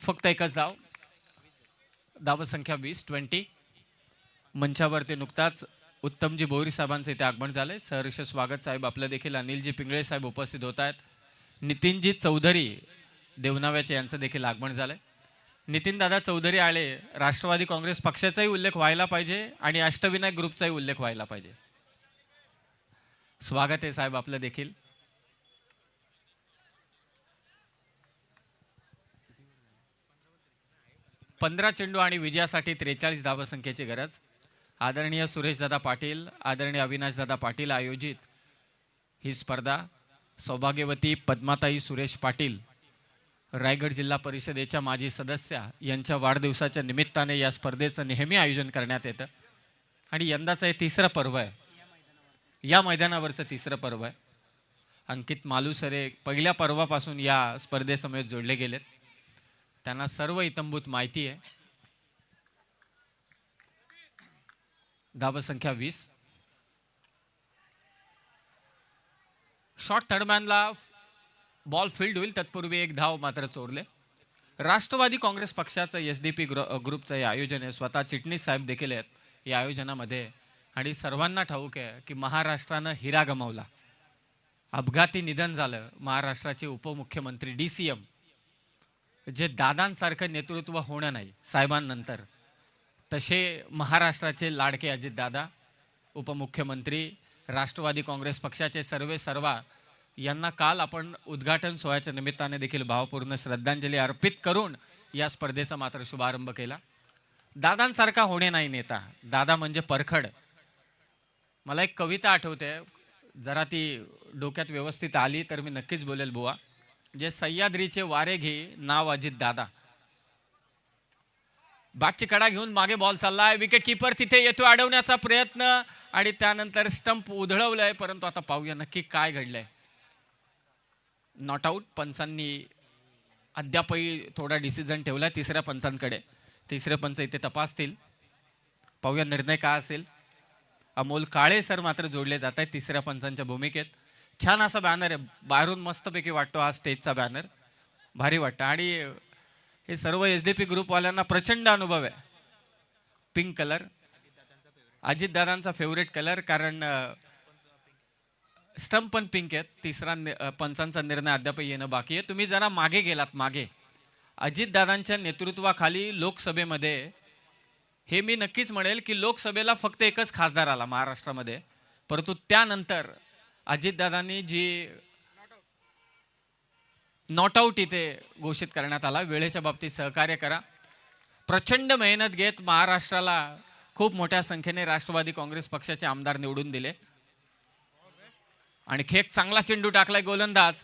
फक्त एकच धावसंख्या 20. मंचावरती नुकताच उत्तमजी भोईर साहेबांचं इथे आगमन झालंय. सहर्ष स्वागत साहेब आपलं देखील. अनिलजी पिंगळे साहेब उपस्थित होत आहेत. नितीनजी चौधरी देवनाव्याचे यांचं देखील आगमन झालंय. नितीन दादा चौधरी आले, राष्ट्रवादी काँग्रेस पक्षाचाही उल्लेख व्हायला पाहिजे आणि अष्टविनायक ग्रुपचाही उल्लेख व्हायला पाहिजे. स्वागत आहे साहेब आपलं देखील. पंधरा चेंडू आणि विजयासाठी 43 धावसंख्येची गरज. आदरणीय सुरेशदादा पाटील, आदरणीय अविनाशदादा पाटील आयोजित ही स्पर्धा सौभाग्यवती पद्माताई सुरेश पाटील, रायगड जिल्हा परिषदेच्या माजी सदस्या यांच्या वाढदिवसाच्या निमित्ताने या स्पर्धेचं नेहमी आयोजन करण्यात येतं आणि यंदाचं हे तिसरं पर्व आहे. या मैदानावरचं तिसरं पर्व आहे. अंकित मालुसरे पहिल्या पर्वापासून या स्पर्धेसमवेत जोडले गेलेत, त्यांना सर्व इतंभूत माहिती आहे. धावसंख्या 20. शॉर्ट थर्डमॅनला बॉल फील्ड होईल, तत्पूर्वी एक धाव मात्र चोरले. राष्ट्रवादी काँग्रेस पक्षाचं SDP ग्रुपचं हे आयोजन आहे. स्वतः चिटणीस साहेब देखील आहेत या आयोजनामध्ये आणि सर्वांना ठाऊक आहे की महाराष्ट्रानं हिरा गमावला, अपघाती निधन झालं. महाराष्ट्राचे उपमुख्यमंत्री DCM, जे दादांसारखं नेतृत्व होणं नाही साहेबांनंतर, तसे महाराष्ट्राचे लाडके अजितदादा उपमुख्यमंत्री, राष्ट्रवादी काँग्रेस पक्षाचे सर्वा यांना काल आपण उद्घाटन सोहळ्याच्या निमित्ताने देखील भावपूर्ण श्रद्धांजली अर्पित करून या स्पर्धेचा मात्र शुभारंभ केला. दादांसारखा होणे नाही नेता, दादा म्हणजे परखड. मला एक कविता आठवते, जरा ती डोक्यात व्यवस्थित आली तर मी नक्कीच बोलेल बुवा. जे सह्याद्रीचे वारे घे नाव अजित दादा. बॅटची कडा घेऊन मागे बॉल चाललाय, विकेट किपर तिथे येतो अडवण्याचा प्रयत्न आणि त्यानंतर स्टंप उधळवलंय, परंतु आता पाहूया नक्की काय घडलंय. Not out. पंचांनी अद्यापही थोडा डिसिजन ठेवलाय तिसऱ्या पंचांकडे. तिसरे पंच इथे तपासतील, पाहूया निर्णय काय असेल. अमोल काळे सर मात्र जोडले जात आहेत तिसऱ्या पंचांच्या भूमिकेत. छान असा बॅनर आहे, बाहेरून मस्तपैकी वाटतो हा स्टेजचा बॅनर, भारी वाटतं. आणि हे सर्व SDP ग्रुपवाल्यांना प्रचंड अनुभव आहे. पिंक कलर अजितदादांचा फेवरेट कलर, कारण स्टंप पण पिंक आहेत. तिसरा पंचांचा निर्णय अद्याप येणं बाकी आहे. तुम्ही जरा मागे गेलात, मागे अजितदादांच्या नेतृत्वाखाली लोकसभेमध्ये, हे मी नक्कीच म्हणेल की लोकसभेला फक्त एकच खासदार आला महाराष्ट्रामध्ये, परंतु त्यानंतर अजितदादांनी जी नॉट आऊट इथे घोषित करण्यात आला. वेळेच्या बाबतीत सहकार्य करा. प्रचंड मेहनत घेत महाराष्ट्राला खूप मोठ्या संख्येने राष्ट्रवादी काँग्रेस पक्षाचे आमदार निवडून दिले आणि खेक चांगला चेंडू टाकलाय गोलंदाज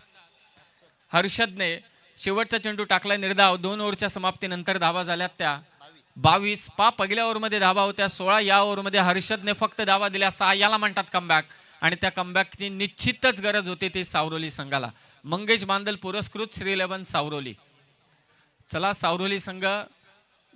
हर्षदने. शेवटचा चेंडू टाकलाय निर्धाव. 2 ओव्हरच्या समाप्तीनंतर धावा झाल्यात त्या 22. पहिल्या ओव्हरमध्ये धावा होत्या 16. या ओव्हरमध्ये हर्षदने फक्त धावा दिल्या 6. याला म्हणतात कमबॅक आणि त्या कमबॅकची निश्चितच गरज होती ती सावरोली संघाला. मंगेश बांदल पुरस्कृत श्री 11 सावरोली. चला सावरोली संघ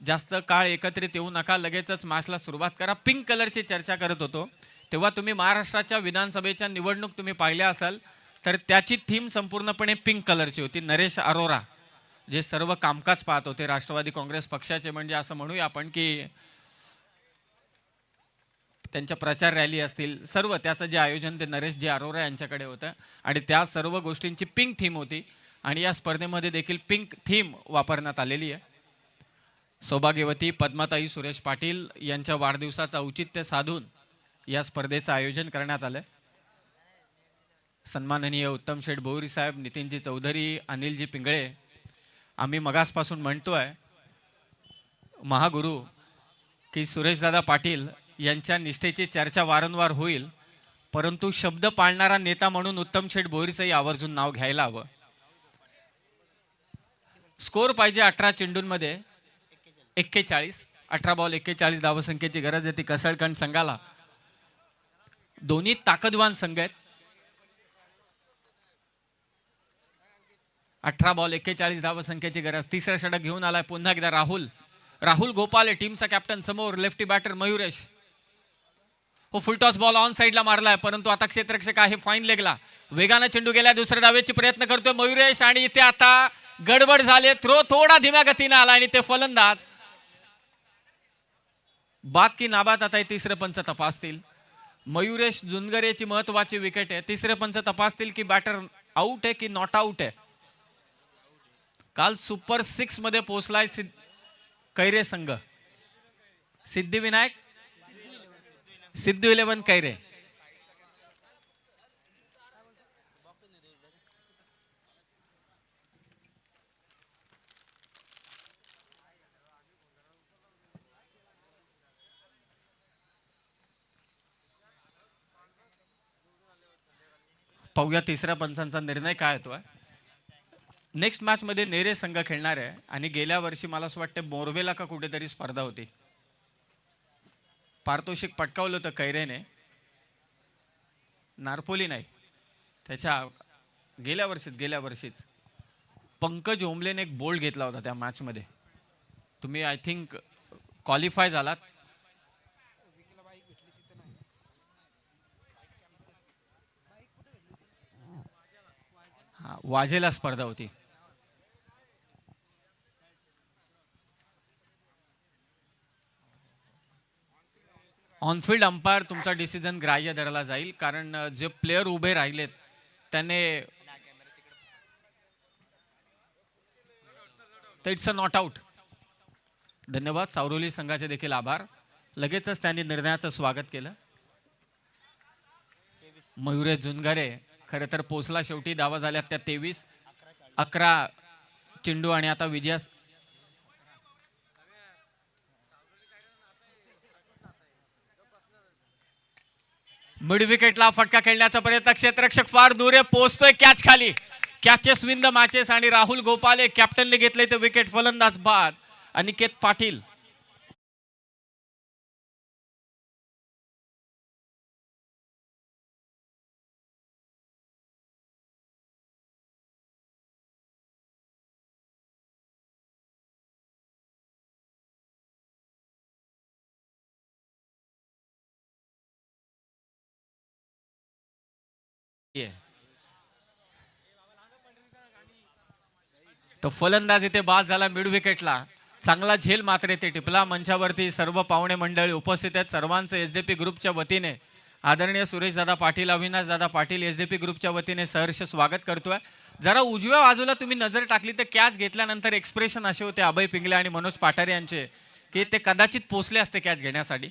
जास्त काळ एकत्रित येऊ नका, लगेचच मॅचला सुरुवात करा. पिंक कलरची चर्चा करत होतो. तेव्हा तुम्ही महाराष्ट्राच्या विधानसभेच्या निवडणूक तुम्ही पाहिल्या असाल तर त्याची थीम संपूर्णपणे पिंक कलरची होती. नरेश अरोरा जे सर्व कामकाज पाहत होते राष्ट्रवादी काँग्रेस पक्षाचे, म्हणजे असं म्हणूया आपण की त्यांच्या प्रचार रॅली असतील सर्व त्याचं जे आयोजन ते नरेश जे अरोरा यांच्याकडे होतं आणि त्या सर्व गोष्टींची पिंक थीम होती आणि या स्पर्धेमध्ये देखील पिंक थीम वापरण्यात आलेली आहे. सौभाग्यवती पद्माताई सुरेश पाटील यांच्या वाढदिवसाचं औचित्य साधून या स्पर्धेचं आयोजन करण्यात आलं. सन्माननीय उत्तम शेठ भोईर साहेब, नितीनजी चौधरी, अनिलजी पिंगळे, आम्ही मगासपासून म्हणतोय महागुरु की सुरेशदादा पाटील यांच्या निष्ठेची चर्चा वारंवार होईल, परंतु शब्द पाळणारा नेता म्हणून उत्तम शेठ भोईरचंही आवर्जून नाव घ्यायला हवं. स्कोर पाहिजे 18 चेंडूंमध्ये 41, 18 बॉल 41 धावसंख्येची गरज आहे ती कसळकण संघाला. दोन्ही ताकदवान संघ आहेत. 18 बॉल 41 धावसंख्येची गरज. तिसरा षटक घेऊन आलाय पुन्हा एकदा राहुल गोपाले, टीमचा कॅप्टन. समोर लेफ्टी बॅटर मयुरेश. हो, फुलटॉस बॉल ऑन साईडला मारलाय, परंतु आता क्षेत्ररक्षक आहे फाईन लेगला. वेगाने चेंडू गेला, दुसऱ्या धावेची प्रयत्न करतोय मयुरेश आणि इथे आता गडबड झाली. थ्रो थोडा धीम्या गतीने आला आणि ते फलंदाज बाद की नाबाद आता हे तिसरे पंच तपासतील. मयुरेश जुनगरेची महत्वाची विकेट आहे. तिसरे पंच तपासतील की बॅटर आउट आहे की नॉट आउट आहे. काल सुपर 6 मध्ये पोहोचलाय कैरे संघ. सिद्धिविनायक सिद्धू 11 कैरे. पाहूया तिसऱ्या पंचांचा निर्णय काय होतोय. नेक्स्ट मॅच मध्ये नेरे संघ खेळणार आहे आणि गेल्या वर्षी मला असं वाटतं बोरवेला का कुठेतरी स्पर्धा होती, पारितोषिक पटकावलं होतं कैरेने. नारपोली नाही, त्याच्या गेल्या वर्षीच पंकज ओंबलेने एक बोल्ड घेतला होता त्या मॅच मध्ये. तुम्ही आय थिंक क्वालिफाय झालात. वाजेला स्पर्धा होती. ऑनफिल्ड अंपायर तुमचा डिसिजन ग्राह्य धरला जाईल, कारण जे प्लेयर उभे राहिलेत त्याने इट्स अ नॉट आउट. धन्यवाद. सावरोली संघाचे देखील आभार. लगेचच त्यांनी निर्णयाचं स्वागत केलं. मयुरेश जुनगरे खरं तर पोचला शेवटी. धावा झाल्या त्या 23. 11 चेंडू आणि आता विजयास मिड विकेटला फटका खेळण्याचा प्रयत्न. क्षेत्ररक्षक फार दूर आहे, पोहोचतोय कॅच खाली. कॅचेस विन द मॅचेस आणि राहुल गोपाले कॅप्टनने घेतले ते विकेट. फलंदाज बाद अनिकेत पाटील. तो फलंदाज इथे बाद झाला मिड विकेटला. चांगला झेल मात्र इथे टिपला. मंचावरती सर्व पाहुणे मंडळी उपस्थित आहेत. सर्वांचं एसडीपी ग्रुपच्या वतीने आदरणीय सुरेशदादा पाटील, अविनाशदादा पाटील एसडीपी ग्रुपच्या वतीने सहर्ष स्वागत करतोय. जरा उजव्या बाजूला तुम्ही नजर टाकली तर कॅच घेतल्यानंतर एक्सप्रेशन असे होते अभय पिंगले आणि मनोज पाठारे यांचे की ते कदाचित पोचले असते कॅच घेण्यासाठी.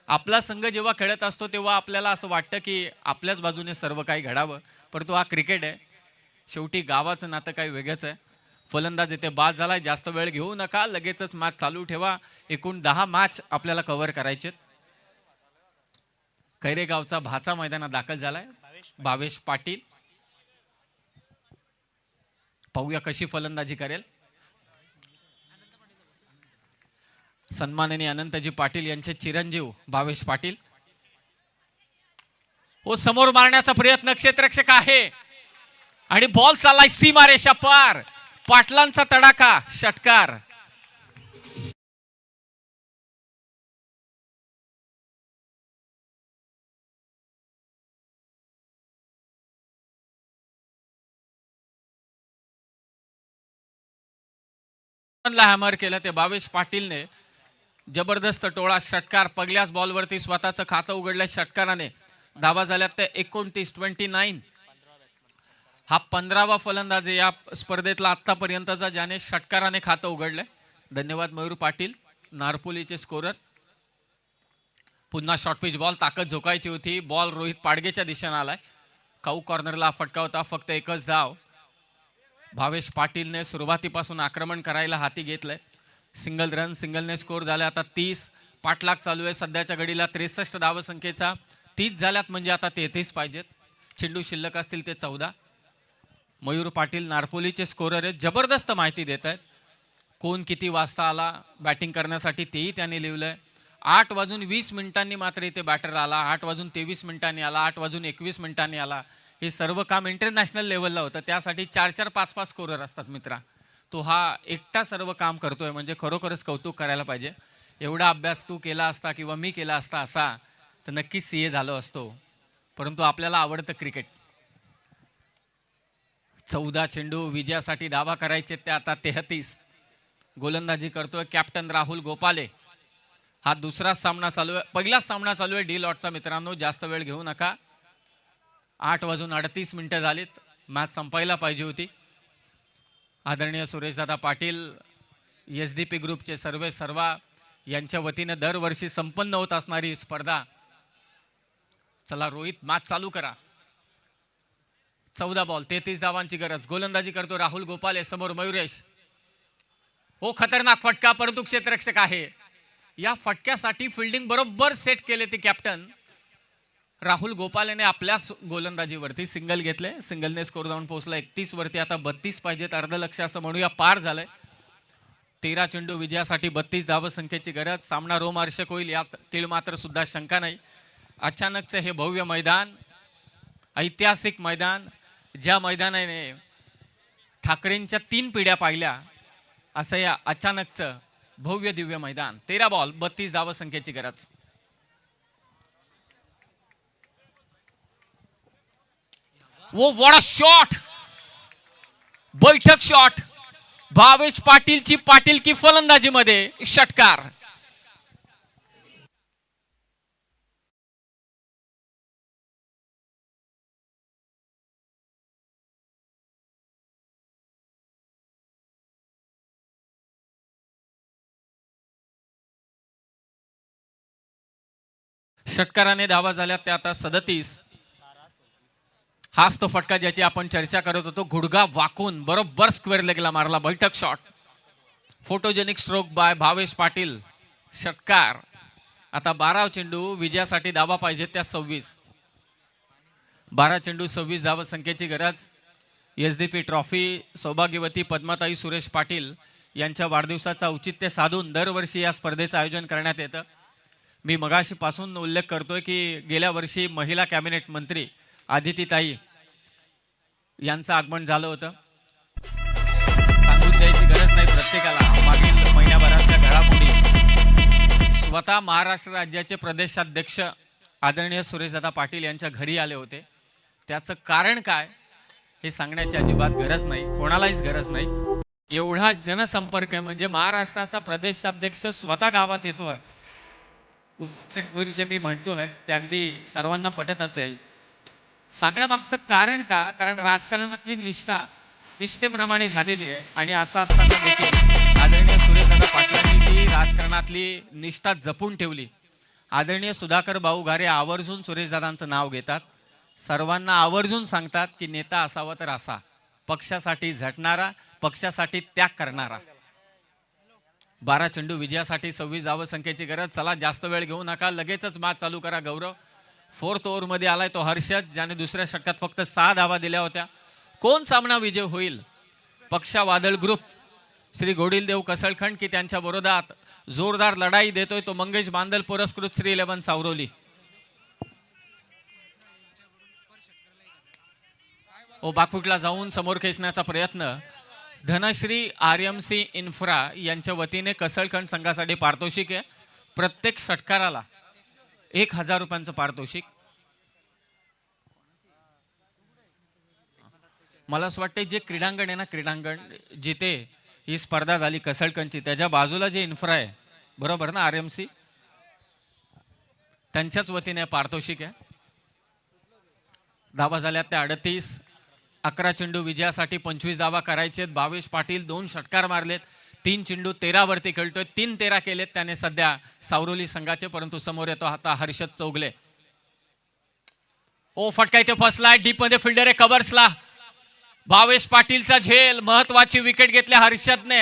आपला संघ जेव्हा खेळत असतो तेव्हा आपल्याला असं वाटतं की आपल्याच बाजूने सर्व काही घडावं, परंतु हा क्रिकेट आहे. शेवटी गावाचं नातं काही वेगळंच आहे. फलंदाज इथे बाद झालाय. जास्त वेळ घेऊ नका, लगेचच मॅच चालू ठेवा. एकूण 10 मॅच आपल्याला कव्हर करायचे. कैरेगावचा भाचा मैदानात दाखल झालाय भावेश पाटील. पाहूया कशी फलंदाजी करेल. सन्माननीय अनंतजी पाटील यांचे चिरंजीव भावेश पाटील. हो, समोर मारण्याचा प्रयत्न. क्षेत्ररक्षक आहे आणि बॉल चाललाय सीमारेषा पार. पाटलांचा तडाखा, षटकार. ला हॅमर केलं ते भावेश पाटीलने. जबरदस्त टोळा षटकार. पहिल्याच बॉलवरती स्वतःचं खातं उघडलं षटकाराने. धावा झाल्यात ते 29. हा 15वा फलंदाज या स्पर्धेतला आतापर्यंतचा ज्याने षटकाराने खातं उघडलंय. धन्यवाद मयूर पाटील, नारपोलीचे स्कोरर. पुन्हा शॉर्ट पिच बॉल. ताकद झोकायची होती. बॉल रोहित पाडगेच्या दिशेने आलाय. काऊ कॉर्नरला फटका होता. फक्त एकच धाव. भावेश पाटीलने सुरुवातीपासून आक्रमण करायला हाती घेतलंय. Single run. सिंगलने स्कोर झाला आता 30. पाठलाग चालू आहे सध्याच्या घडीला 63 धावसंख्येचा. 30 झाल्यात म्हणजे आता 33 पाहिजेत. चेंडू शिल्लक असतील ते 14. मयूर पाटील नारपोलीचे स्कोरर आहेत. जबरदस्त माहिती देत आहेत. कोण किती वाजता आला बॅटिंग करण्यासाठी तेही त्यांनी लिहिलंय. 8:20 मात्र इथे बॅटर आला. 8:23 आला. 8:21 आला. हे सर्व काम इंटरनॅशनल लेवलला होतं. त्यासाठी 4-4, 5-5 स्कोरर असतात मित्रा. तो हा एकटा सर्व काम करतोय म्हणजे खरोखरच कौतुक करायला पाहिजे. एवढा अभ्यास तू केला असता किंवा मी केला असता असा तर नक्कीच सीए झालो असतो. परंतु आपल्याला आवडतं क्रिकेट. 14 चेंडू विजयासाठी दावा करायचे ते आता 33. गोलंदाजी करतोय कॅप्टन राहुल गोपाले. हा दुसरा सामना चालू आहे. पहिलाच सामना चालू आहे डी लॉटचा मित्रांनो. जास्त वेळ घेऊ नका. 8:38 झालीत. मॅच संपायला पाहिजे होती. आदरणीय सुरेशदादा पाटील एसडीपी ग्रुपचे सर्वा यांच्या वतीने दरवर्षी संपन्न होत असणारी स्पर्धा. चला रोहित मॅच चालू करा. 14 बॉल 33 धावांची गरज. गोलंदाजी करतो राहुल गोपाले. समोर मयुरेश. हो खतरनाक फटका परंतु क्षेत्ररक्षक आहे. या फटक्यासाठी फिल्डिंग बरोबर सेट केले ते कॅप्टन राहुल गोपालेने आपल्याच गोलंदाजीवरती. सिंगल घेतले. सिंगलने स्कोर जाऊन पोहोचला 31 वरती. आता 32 पाहिजेत. अर्ध लक्ष असं म्हणूया पार झालंय. 13 चेंडू विजयासाठी 32 धावसंख्येची गरज. सामना रोमहर्षक होईल यात तीळ मात्र सुद्धा शंका नाही. अचानकचं हे भव्य मैदान, ऐतिहासिक मैदान, ज्या मैदानाने ठाकरेंच्या 3 पिढ्या पाहिल्या असं या अचानकचं भव्य दिव्य मैदान. 13 बॉल 32 धावसंख्येची गरज. वो व्हाट अ शॉट. बैठक शॉट. भावेश पाटीलची पाटीलकी फलंदाजीमध्ये षटकार. षटकाराने धावा झाल्या त्या आता 37. हाच तो फटका ज्याची आपण चर्चा करत होतो. गुडघा वाकून बरोबर स्क्वेअर लेगला मारला. बैठक shot. Photogenic stroke bye Bhavesh Patil. षटकार. आता 12 चेंडू विजयासाठी धावा पाहिजे त्या 26. 12 चेंडू 26 धावसंख्येची गरज. एसडीपी ट्रॉफी सौभाग्यवती पद्माताई सुरेश पाटील यांच्या वाढदिवसाचा औचित्य साधून दरवर्षी या स्पर्धेचं आयोजन करण्यात येतं. मी मगाशीपासून उल्लेख करतोय की गेल्या वर्षी महिला कॅबिनेट मंत्री आदितीताई यांचं आगमन झालं होतं. सांगून द्यायची गरज नाही प्रत्येकाला मागील महिन्याभराच्या घडामोडी. स्वतः महाराष्ट्र राज्याचे प्रदेशाध्यक्ष आदरणीय सुरेशदादा पाटील यांच्या घरी आले होते. त्याचं कारण काय हे सांगण्याची अजिबात गरज नाही, कोणालाच गरज नाही. एवढा जनसंपर्क आहे म्हणजे महाराष्ट्राचा प्रदेशाध्यक्ष स्वतः गावात येतोय. मी म्हणतोय ते अगदी सर्वांना पटतच आहे. सांगण्यामागचं कारण का? कारण राजकारणातली निष्ठेप्रमाणे झालेली आहे आणि असं असताना देखील आदरणीय सुरेशदादा पाटलांनी ती राजकारणातली निष्ठा जपून ठेवली. आदरणीय सुधाकर भाऊ घारे आवर्जून सुरेशदादांचं नाव घेतात. सर्वांना आवर्जून सांगतात की नेता असावा तर असा, पक्षासाठी झटणारा, पक्षासाठी त्याग करणारा. 12 चेंडू विजयासाठी 26 धावसंख्येची गरज. चला जास्त वेळ घेऊ नका, लगेचच मॅच चालू करा. गौरव 4th ओव्हरमध्ये आलाय तो हर्षद, ज्याने दुसऱ्या षटकात फक्त 6 धावा दिल्या होत्या. कोण सामना विजय होईल? पक्षा वादळ ग्रुप श्री गोडीलदेव कसळखंड की त्यांच्या विरोधात जोरदार लढाई देतोय तो मंगेश बांदल पुरस्कृत श्री 11 सावरोली. बाकफुटला जाऊन समोर खेचण्याचा प्रयत्न. धनश्री आरएमसी इन्फ्रा यांच्या वतीने कसळखंड संघासाठी पारितोषिक आहे. प्रत्येक षटकाराला 1000 रुपयांचं पारितोषिक. मला असं वाटतं जे क्रीडांगण आहे ना, क्रीडांगण जिथे ही स्पर्धा झाली कसळकणची. त्याच्या बाजूला जे इन्फ्रा आहे बरोबर ना, RMC त्यांच्याच वतीने पारितोषिक आहे. धावा झाल्यात त्या 38. 11 चेंडू विजयासाठी 25 धावा करायचे. भावेश पाटील 2 षटकार मारलेत. 3 चेंडू 13 वरती खेळतोय. 3-13 केलेत त्याने सध्या सावरोली संघाचे. परंतु समोर येतो आता हर्षद चौगले. ओ फटका इथे फसलाय. डीप मध्ये फिल्डर आहे कव्हर्सला. भावेश पाटीलचा झेल. महत्वाची विकेट घेतल्या हर्षदने.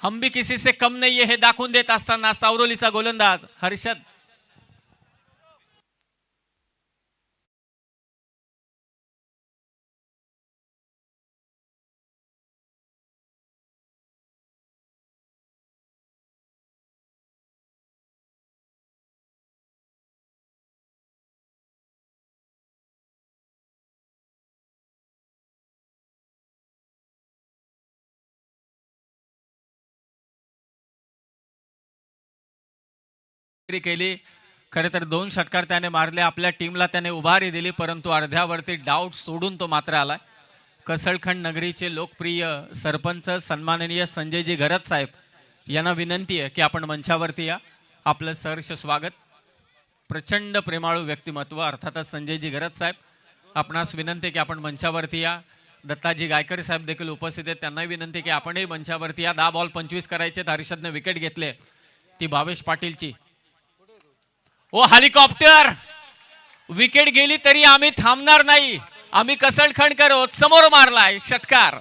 हम भी किसी से कम नाही हे दाखवून देत असताना सावरोलीचा गोलंदाज हर्षद. केली. खरे तर 2 षटकार त्याने मारले. आपल्या टीमला त्याने उभारी दिली. परंतु अर्ध्यावरती डाऊट सोडून तो मात्र आला. कसळखंड नगरीचे लोकप्रिय सरपंच सन्माननीय संजयजी घरत साहेब यांना विनंती आहे की आपण मंचावरती या. आपलं सहर्ष स्वागत. प्रचंड प्रेमाळू व्यक्तिमत्व अर्थातच संजयजी घरत साहेब. आपणास विनंती आहे की आपण मंचावरती या. दत्ताजी गायकर साहेब देखील उपस्थित आहेत. त्यांनाही विनंती आहे की आपणही मंचावरती या. 10 बॉल 25 करायचे. हर्षदने विकेट घेतले ती भावेश पाटीलची. ओ हेलिकॉप्टर. विकेट गेली तरी आम्ही थांबणार नाही. आम्ही कसळखंड करत समोर मारलाय षटकार.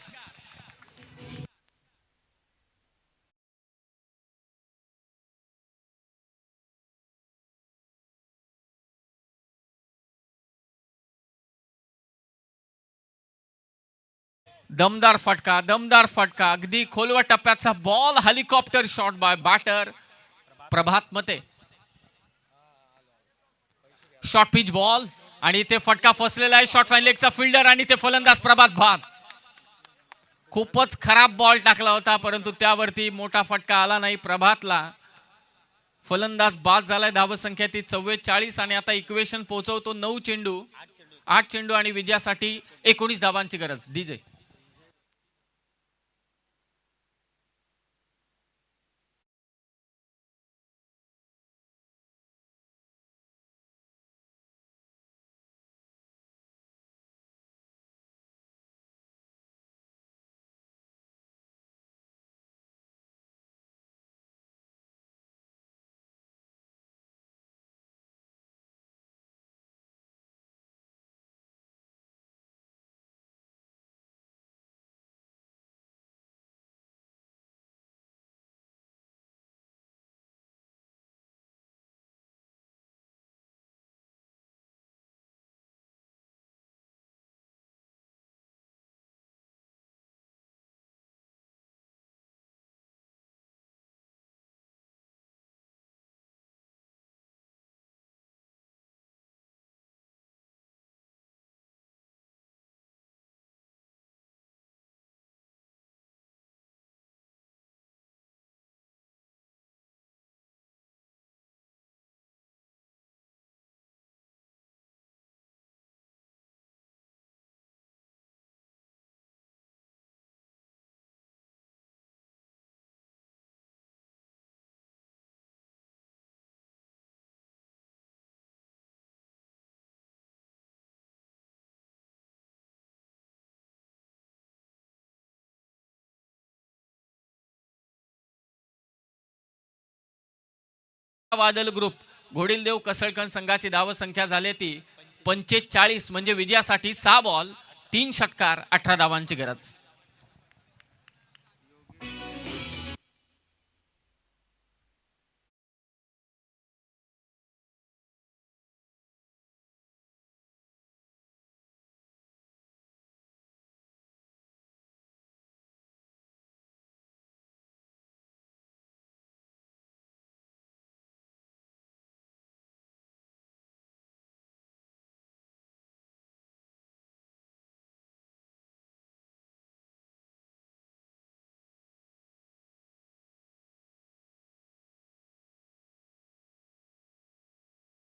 दमदार फटका. दमदार फटका. अगदी खोलवर टप्प्याचा बॉल. Helicopter shot by batter Prabhat मते. शॉर्ट पिच बॉल आणि ते फटका फसलेला आहे. शॉर्ट फाईन लेगचा फिल्डर आणि ते फलंदाज प्रभात भात. खूपच खराब बॉल टाकला होता परंतु त्यावरती मोठा फटका आला नाही प्रभातला. फलंदाज बाद झालाय. धावसंख्या ती 44 आणि आता इक्वेशन पोहोचवतो 9 चेंडू 8 चेंडू आणि विजयासाठी 19 धावांची गरज. डीजे वादल ग्रुप घोडीलदेव कसळखंड संघाची धावसंख्या झाली ती 45 म्हणजे विजयासाठी 6 बॉल 3 षटकार 18 धावांची गरज.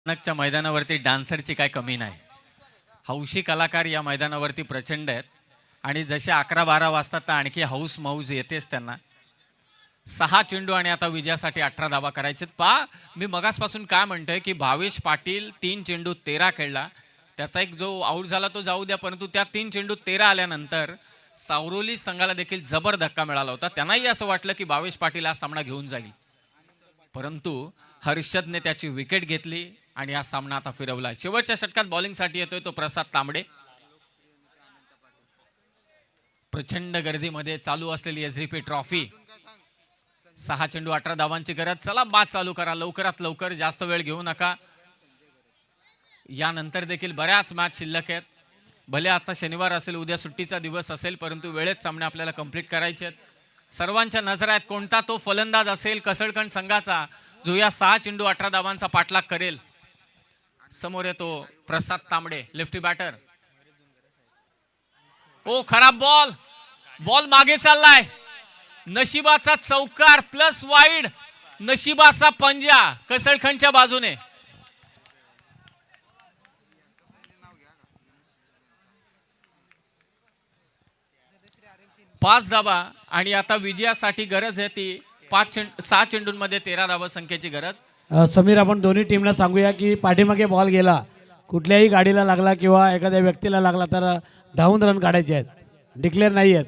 च्या मैदानावरती डान्सरची काय कमी नाही. हौशी कलाकार या मैदानावरती प्रचंड आहेत आणि जसे 11-12 वाजता तर आणखी हौस मौज येतेच त्यांना. 6 चेंडू आणि आता विजयासाठी 18 धावा करायचे. पहा मी मगासपासून काय म्हणतोय की भावेश पाटील 3 चेंडू 13 खेळला, त्याचा एक जो आऊट झाला तो जाऊ द्या, परंतु त्या 3 चेंडू 13 आल्यानंतर सावरोली संघाला देखील जबर धक्का मिळाला होता. त्यांनाही असं वाटलं की भावेश पाटील हा सामना घेऊन जाईल, परंतु हर्षदने त्याची विकेट घेतली आणि हा सामना आता फिरवला. शेवटच्या षटकात बॉलिंगसाठी येतोय तो प्रसाद तांबडे. प्रचंड गर्दीमध्ये चालू असलेली एसडीपी ट्रॉफी. 6 चेंडू 18 धावांची गरज. चला बाद चालू करा लवकरात लवकर, जास्त वेळ घेऊ नका. यानंतर देखील बऱ्याच मॅच शिल्लक आहेत. भले आजचा शनिवार असेल, उद्या सुट्टीचा दिवस असेल, परंतु वेळेत सामने आपल्याला कंप्लीट करायचे आहेत. सर्वांच्या नजर आहेत कोणता तो फलंदाज असेल कसळखंड संघाचा जो या 6 चेंडू 18 धावांचा पाठलाग करेल. समोर येतो प्रसाद तांबडे, लेफ्टी बॅटर. ओ खराब बॉल, बॉल मागे चाललाय. नशिबाचा चौकार प्लस वाईड, नशिबाचा पंजा कसळखंडच्या बाजूने. पाच धावा आणि आता विजयासाठी गरज आहे ती 6 चेंडूंमध्ये 13 धावा संख्येची गरज. समीर, आपण दोन्ही टीमला सांगूया की पाठीमागे बॉल गेला, कुठल्याही गाडीला लागला किंवा एखाद्या व्यक्तीला लागला तर धावून रन काढायचे आहेत, डिक्लेअर नाही आहेत.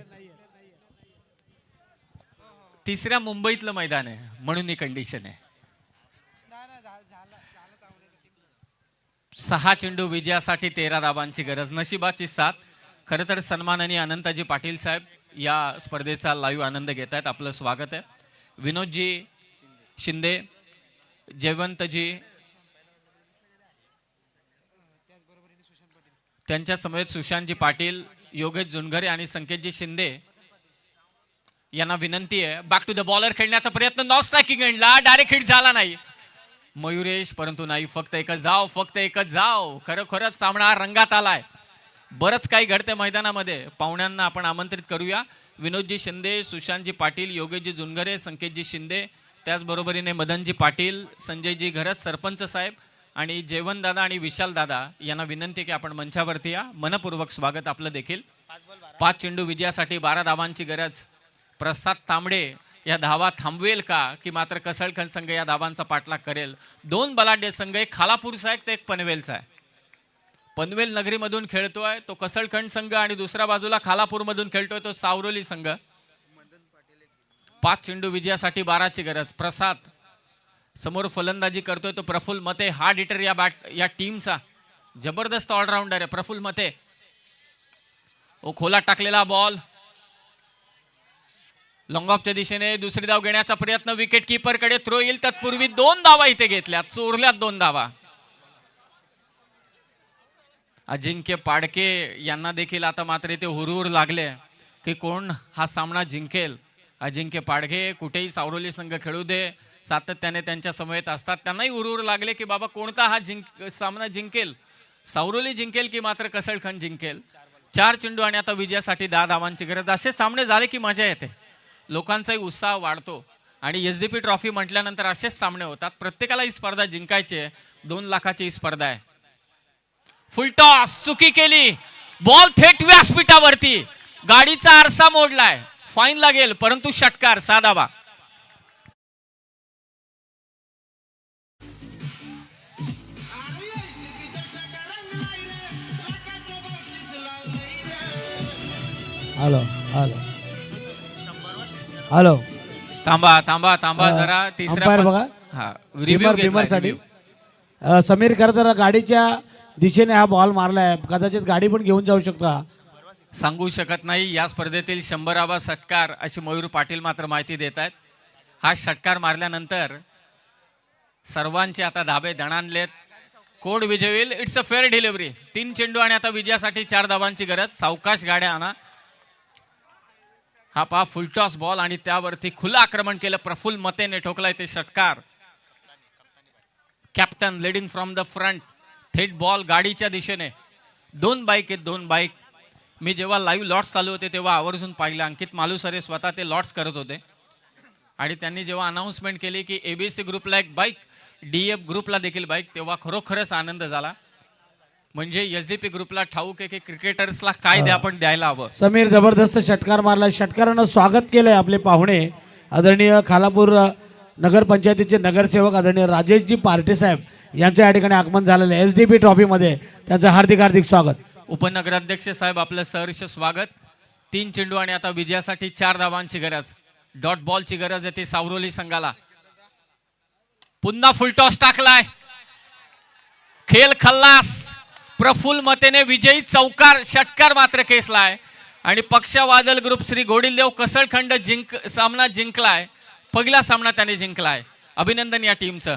तिसऱ्या मुंबईतलं मैदान आहे म्हणून ही कंडिशन आहे. 6 चेंडू विजयासाठी 13 धावांची गरज, नशिबाची साथ. खरं तर सन्माननीय अनंताजी पाटील साहेब या स्पर्धेचा लाईव्ह आनंद घेत आहेत. आपलं स्वागत आहे. विनोदजी शिंदे, जयवंतजी, त्यांच्या समेत सुशांतजी पाटील, योगेश जुनघरे आणि संकेतजी शिंदे यांना विनंती आहे बॅक टू द बॉलर खेळण्याचा प्रयत्न. नॉन स्ट्रायकिंग एंडला डायरेक्ट हिट झाला नाही मयुरेश, परंतु नाही, फक्त एकच धाव, फक्त एकच धाव. खरोखरच सामना रंगात आलाय. बरंच काही घडते मैदानामध्ये. पाहुण्यांना आपण आमंत्रित करूया. विनोदजी शिंदे, सुशांतजी पाटील, योगेशजी जुनघरे, संकेतजी शिंदे, त्याचबरोबरीने मदनजी पाटील, संजयजी घरत, सरपंच साहेब आणि जयवंत दादा आणि विशाल दादा यांना विनंती की आपण मंचावरती या. मनपूर्वक स्वागत आपलं देखील. 5 चेंडू विजयासाठी 12 धावांची गरज. प्रसाद तांबडे या धावा थांबवेल का की मात्र कसळखंड संघ या धावांचा पाठलाग करेल. 2 बलाढ्य संघ, एक खालापूरचा आहे तर एक पनवेलचा आहे. पनवेल नगरीमधून खेळतोय तो कसळखंड संघ आणि दुसऱ्या बाजूला खालापूरमधून खेळतोय तो सावरोली संघ. 5 चेंडू विजयासाठी 12ची गरज. प्रसाद समोर फलंदाजी करतोय तो प्रफुल्ल मते, हार्ड हिटर या टीमचा जबरदस्त ऑलराऊंडर आहे प्रफुल्ल मते. ओ खोला टाकलेला बॉल लॉंग ऑफच्या दिशेने. दुसरी धाव घेण्याचा प्रयत्न, विकेट कीपर कडे थ्रो येईल. तत्पूर्वी 2 धावा इथे घेतल्या, चोरल्यात 2 धावा. अजिंक्य पाडके यांना देखील आता मात्र इथे हुरहुर लागले की कोण हा सामना जिंकेल. अजिंक्य पाडके कुठेही सावरोली संघ खेळू दे, सातत्याने त्यांच्या समवेत असतात. त्यांनाही हुरहुर लागले की बाबा कोणता हा सामना जिंकेल, सावरोली जिंकेल की मात्र कसळखंड जिंकेल. 4 चेंडू आणि आता विजयासाठी 10 धावांची गरज. असे सामने झाले की मजा येते, लोकांचाही उत्साह वाढतो आणि एसडीपी ट्रॉफी म्हटल्यानंतर असेच सामने होतात. प्रत्येकाला ही स्पर्धा जिंकायची आहे. 2 लाखाची ही स्पर्धा आहे. फुल टॉस चुकी केली, बॉल थेट व्यासपीठावरती, गाडीचा आरसा मोडलाय, फाईन लागेल, परंतु षटकार 6 धावा. हॅलो हॅलो हॅलो, थांबा थांबा थांबा जरा. अंपायर बघा. हा रिव्ह्यू बिमरसाठी समीर, खरं तर गाडीच्या दिशेने हा बॉल मारलाय, कदाचित गाडी पण घेऊन जाऊ शकता. सांगू शकत नाही. या स्पर्धेतील 100वा षटकार अशी मयूर पाटील मात्र माहिती देत आहेत. हा षटकार मारल्यानंतर सर्वांचे आता धाबे दणाणलेत. कोड विजय होईल. It's a fair delivery. 3 चेंडू आणि आता विजयासाठी 4 धावांची गरज. सावकाश गाड्या आणा. हा पहा फुलटॉस बॉल आणि त्यावरती खुलं आक्रमण केलं. प्रफुल्ल मतेने ठोकलाय ते षटकार. Captain leading from the front. थेट बॉल गाडीच्या दिशेने. 2 बाईक आहेत, 2 बाईक. मी जेव्हा लाईव्ह लॉट्स चालू होते तेव्हा आवर्जून पाहिलं. अंकित मालुसरे स्वतः ते लॉट्स करत होते आणि त्यांनी जेव्हा अनाऊन्समेंट केली की एबीसी ग्रुपला एक बाईक, डीएफ ग्रुपला देखील बाईक, तेव्हा खरोखरच आनंद झाला. म्हणजे एसडीपी ग्रुपला ठाऊक आहे की क्रिकेटर्सला काय द्या आपण द्यायला हवं. समीर, जबरदस्त षटकार मारला. षटकारानं स्वागत केलंय आपले पाहुणे आदरणीय खालापूर नगरपंचायतीचे नगरसेवक आदरणीय राजेशजी पार्टे साहेब यांचं या ठिकाणी आगमन झालेलं आहे. SDP ट्रॉफीमध्ये त्यांचं हार्दिक हार्दिक स्वागत. उपनगराध्यक्ष साहेब आपलं सहर्ष स्वागत. 3 चेंडू आणि आता विजयासाठी 4 धावांची गरज, डॉट बॉलची गरज आहे ती सावरोली संघाला. पुन्हा फुलटॉस टाकलाय, खेळ खल्लास, प्रफुल्ल मतेने विजयी चौकार षटकार मात्र केसलाय आणि पक्षवादल ग्रुप श्री घोडिलदेव कसळखंड सामना जिंकलाय. पहिला सामना त्याने जिंकलाय. अभिनंदन या टीमचं.